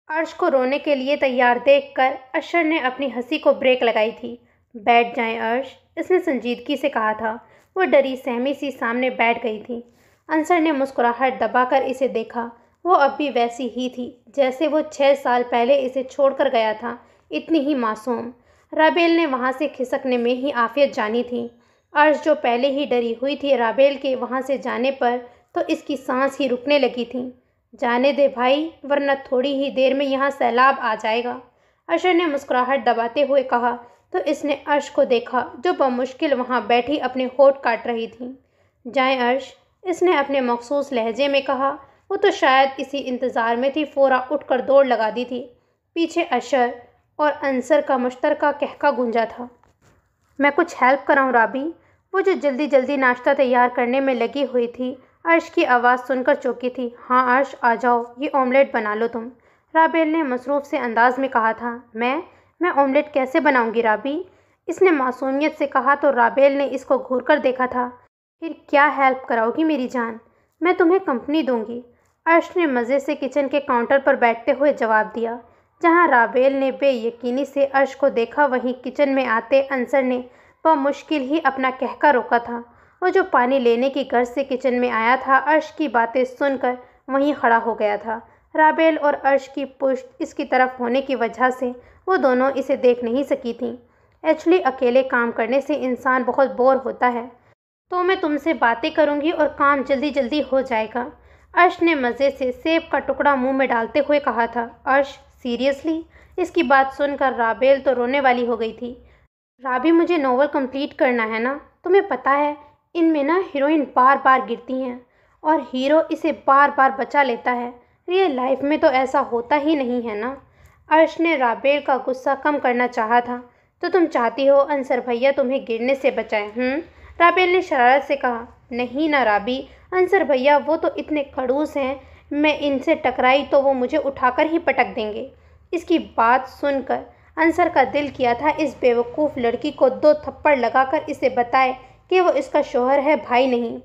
अर्श को रोने के लिए तैयार देखकर अशर ने अपनी हंसी को ब्रेक लगाई थी। बैठ जाएं अर्श, इसने संजीदगी से कहा था। वो डरी सहमी सी सामने बैठ गई थी। अंसर ने मुस्कुराहट दबाकर इसे देखा। वो अब भी वैसी ही थी जैसे वो 6 साल पहले इसे छोड़कर गया था, इतनी ही मासूम। राबेल ने वहाँ से खिसकने में ही आफियत जानी थी। अर्श जो पहले ही डरी हुई थी राबेल के वहाँ से जाने पर, तो इसकी सांस ही रुकने लगी थी। जाने दे भाई, वरना थोड़ी ही देर में यहाँ सैलाब आ जाएगा, अशर ने मुस्कुराहट दबाते हुए कहा। तो इसने अर्श को देखा जो बमुश्किल वहाँ बैठी अपने होठ काट रही थी। जाएं अर्श, इसने अपने मखसूस लहजे में कहा। वो तो शायद इसी इंतज़ार में थी, फ़ौरा उठकर दौड़ लगा दी थी। पीछे अशर और अंसर का मुश्तरका कहका गूंजा था। मैं कुछ हेल्प कराऊं राबी? वो जो जल्दी जल्दी नाश्ता तैयार करने में लगी हुई थी, अर्श की आवाज़ सुनकर चौंकी थी। हाँ अर्श, आ जाओ, ये ऑमलेट बना लो तुम, राबेल ने मसरूफ़ से अंदाज में कहा था। मैं ऑमलेट कैसे बनाऊंगी राबी? इसने मासूमियत से कहा तो राबेल ने इसको घूर कर देखा था। फिर क्या हेल्प कराओगी मेरी जान? मैं तुम्हें कंपनी दूंगी, अर्श ने मज़े से किचन के काउंटर पर बैठते हुए जवाब दिया। जहां राबेल ने बेयकीनी से अर्श को देखा, वहीं किचन में आते अंसर ने बमुश्किल ही अपना कहका रोका था। वो जो पानी लेने की गर्ज से किचन में आया था, अर्श की बातें सुनकर वहीं खड़ा हो गया था। राबेल और अर्श की पुश्त इसकी तरफ होने की वजह से वो दोनों इसे देख नहीं सकी थीं। एक्चुअली अकेले काम करने से इंसान बहुत बोर होता है, तो मैं तुमसे बातें करूंगी और काम जल्दी जल्दी हो जाएगा, अर्श ने मज़े से सेब का टुकड़ा मुंह में डालते हुए कहा था। अर्श, सीरियसली? इसकी बात सुनकर राबेल तो रोने वाली हो गई थी। राबी, मुझे नोवेल कंप्लीट करना है ना, तुम्हें पता है इनमें ना हीरोइन बार बार गिरती हैं और हीरो इसे बार बार बचा लेता है। रियल लाइफ में तो ऐसा होता ही नहीं है ना। अर्श ने राबेल का गुस्सा कम करना चाहा था। तो तुम चाहती हो अंसर भैया तुम्हें गिरने से बचाएं? राबेल ने शरारत से कहा। नहीं ना राबी, अंसर भैया वो तो इतने खड़ूस हैं, मैं इनसे टकराई तो वो मुझे उठाकर ही पटक देंगे। इसकी बात सुनकर अंसर का दिल किया था इस बेवकूफ़ लड़की को 2 थप्पड़ लगाकर इसे बताए कि वो इसका शौहर है, भाई नहीं।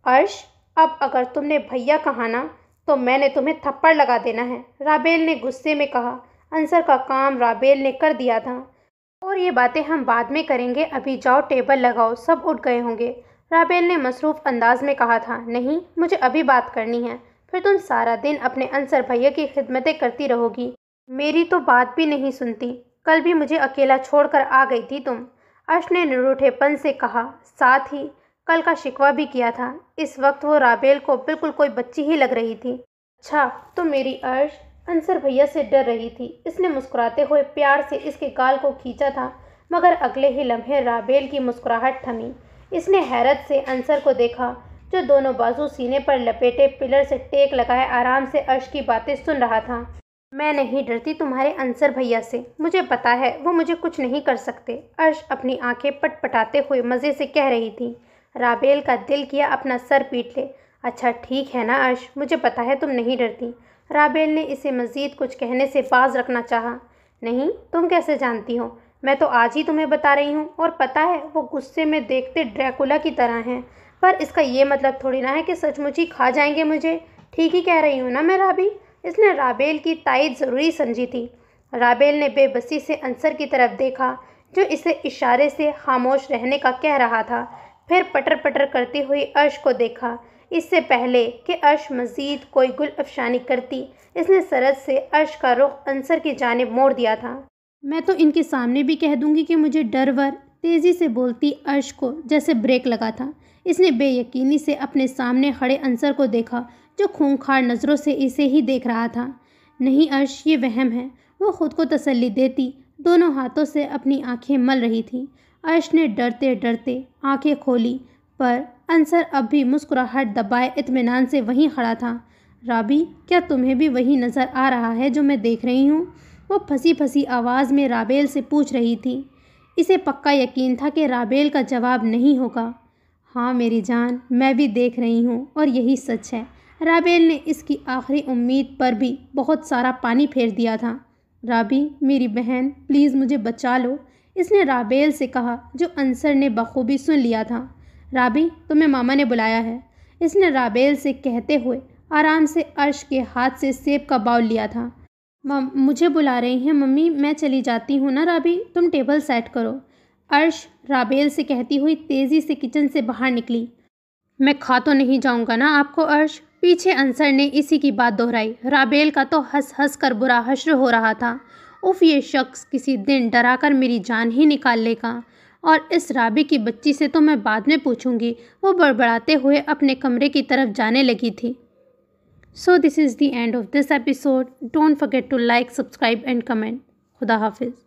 अर्श, अब अगर तुमने भैया कहा ना तो मैंने तुम्हें थप्पड़ लगा देना है, राबेल ने गुस्से में कहा। अंसर का काम राबेल ने कर दिया था। और ये बातें हम बाद में करेंगे, अभी जाओ टेबल लगाओ, सब उठ गए होंगे, राबेल ने मसरूफ़ अंदाज में कहा था। नहीं, मुझे अभी बात करनी है, फिर तुम सारा दिन अपने अंसर भैया की खिदमतें करती रहोगी। मेरी तो बात भी नहीं सुनती, कल भी मुझे अकेला छोड़कर आ गई थी तुम, अर्श ने निरूठेपन से कहा। साथ ही कल का शिकवा भी किया था। इस वक्त वो राबेल को बिल्कुल कोई बच्ची ही लग रही थी। अच्छा, तो मेरी अर्श अंसर भैया से डर रही थी। इसने मुस्कुराते हुए प्यार से इसके गाल को खींचा था, मगर अगले ही लम्हे राबेल की मुस्कुराहट थमी। इसने हैरत से अंसर को देखा, जो दोनों बाजू सीने पर लपेटे पिलर से टेक लगाए आराम से अर्श की बातें सुन रहा था। मैं नहीं डरती तुम्हारे अंसर भैया से, मुझे पता है वो मुझे कुछ नहीं कर सकते, अर्श अपनी आंखें पटपटाते हुए मज़े से कह रही थी। राबेल का दिल किया अपना सर पीट ले। अच्छा ठीक है ना अर्श, मुझे पता है तुम नहीं डरती। राबेल ने इसे मज़ीद कुछ कहने से बाज रखना चाहा। नहीं, तुम कैसे जानती हो? मैं तो आज ही तुम्हें बता रही हूँ। और पता है वो गुस्से में देखते ड्रैकुला की तरह हैं, पर इसका ये मतलब थोड़ी ना है कि सचमुच ही खा जाएंगे मुझे। ठीक ही कह रही हूँ ना मैं राबी? इसने राबेल की तायद ज़रूरी समझी थी। राबेल ने बेबसी से अंसर की तरफ देखा, जो इसे इशारे से खामोश रहने का कह रहा था। फिर पटर पटर करती हुई अर्श को देखा। इससे पहले कि अर्श मज़ीद कोई गुल अफशानी करती, इसने सरद से अर्श का रुख अंसर की जानिब मोड़ दिया था। मैं तो इनके सामने भी कह दूंगी कि मुझे डर वर, तेज़ी से बोलती अर्श को जैसे ब्रेक लगा था। इसने बेयकीनी से अपने सामने खड़े अंसर को देखा, जो खूंखार नज़रों से इसे ही देख रहा था। नहीं अर्श, ये वहम है, वो खुद को तसल्ली देती दोनों हाथों से अपनी आंखें मल रही थी। अर्श ने डरते डरते आंखें खोली, पर अंसर अब भी मुस्कुराहट दबाए इत्मीनान से वहीं खड़ा था। राबी, क्या तुम्हें भी वही नज़र आ रहा है जो मैं देख रही हूँ? वो फंसी फंसी आवाज़ में राबेल से पूछ रही थी। इसे पक्का यकीन था कि राबेल का जवाब नहीं होगा। हाँ मेरी जान, मैं भी देख रही हूँ और यही सच है। राबेल ने इसकी आखिरी उम्मीद पर भी बहुत सारा पानी फेर दिया था। राबी, मेरी बहन, प्लीज़ मुझे बचा लो, इसने राबेल से कहा, जो अंसर ने बखूबी सुन लिया था। राबी, तुम्हें मामा ने बुलाया है, इसने राबेल से कहते हुए आराम से अर्श के हाथ से सेब का बाउल लिया था। मुझे बुला रही हैं मम्मी, मैं चली जाती हूँ ना राबी, तुम टेबल सेट करो, अर्श राबेल से कहती हुई तेज़ी से किचन से बाहर निकली। मैं खा तो नहीं जाऊँगा ना आपको अर्श, पीछे अंसर ने इसी की बात दोहराई। राबेल का तो हंस हंस कर बुरा हश्र हो रहा था। उफ, ये शख्स किसी दिन डराकर मेरी जान ही निकाल लेगा। और इस राबी की बच्ची से तो मैं बाद में पूछूंगी। वो बड़बड़ाते हुए अपने कमरे की तरफ जाने लगी थी। So this is the end of this episode. Don't forget to like, subscribe and comment. खुदा हाफिज़।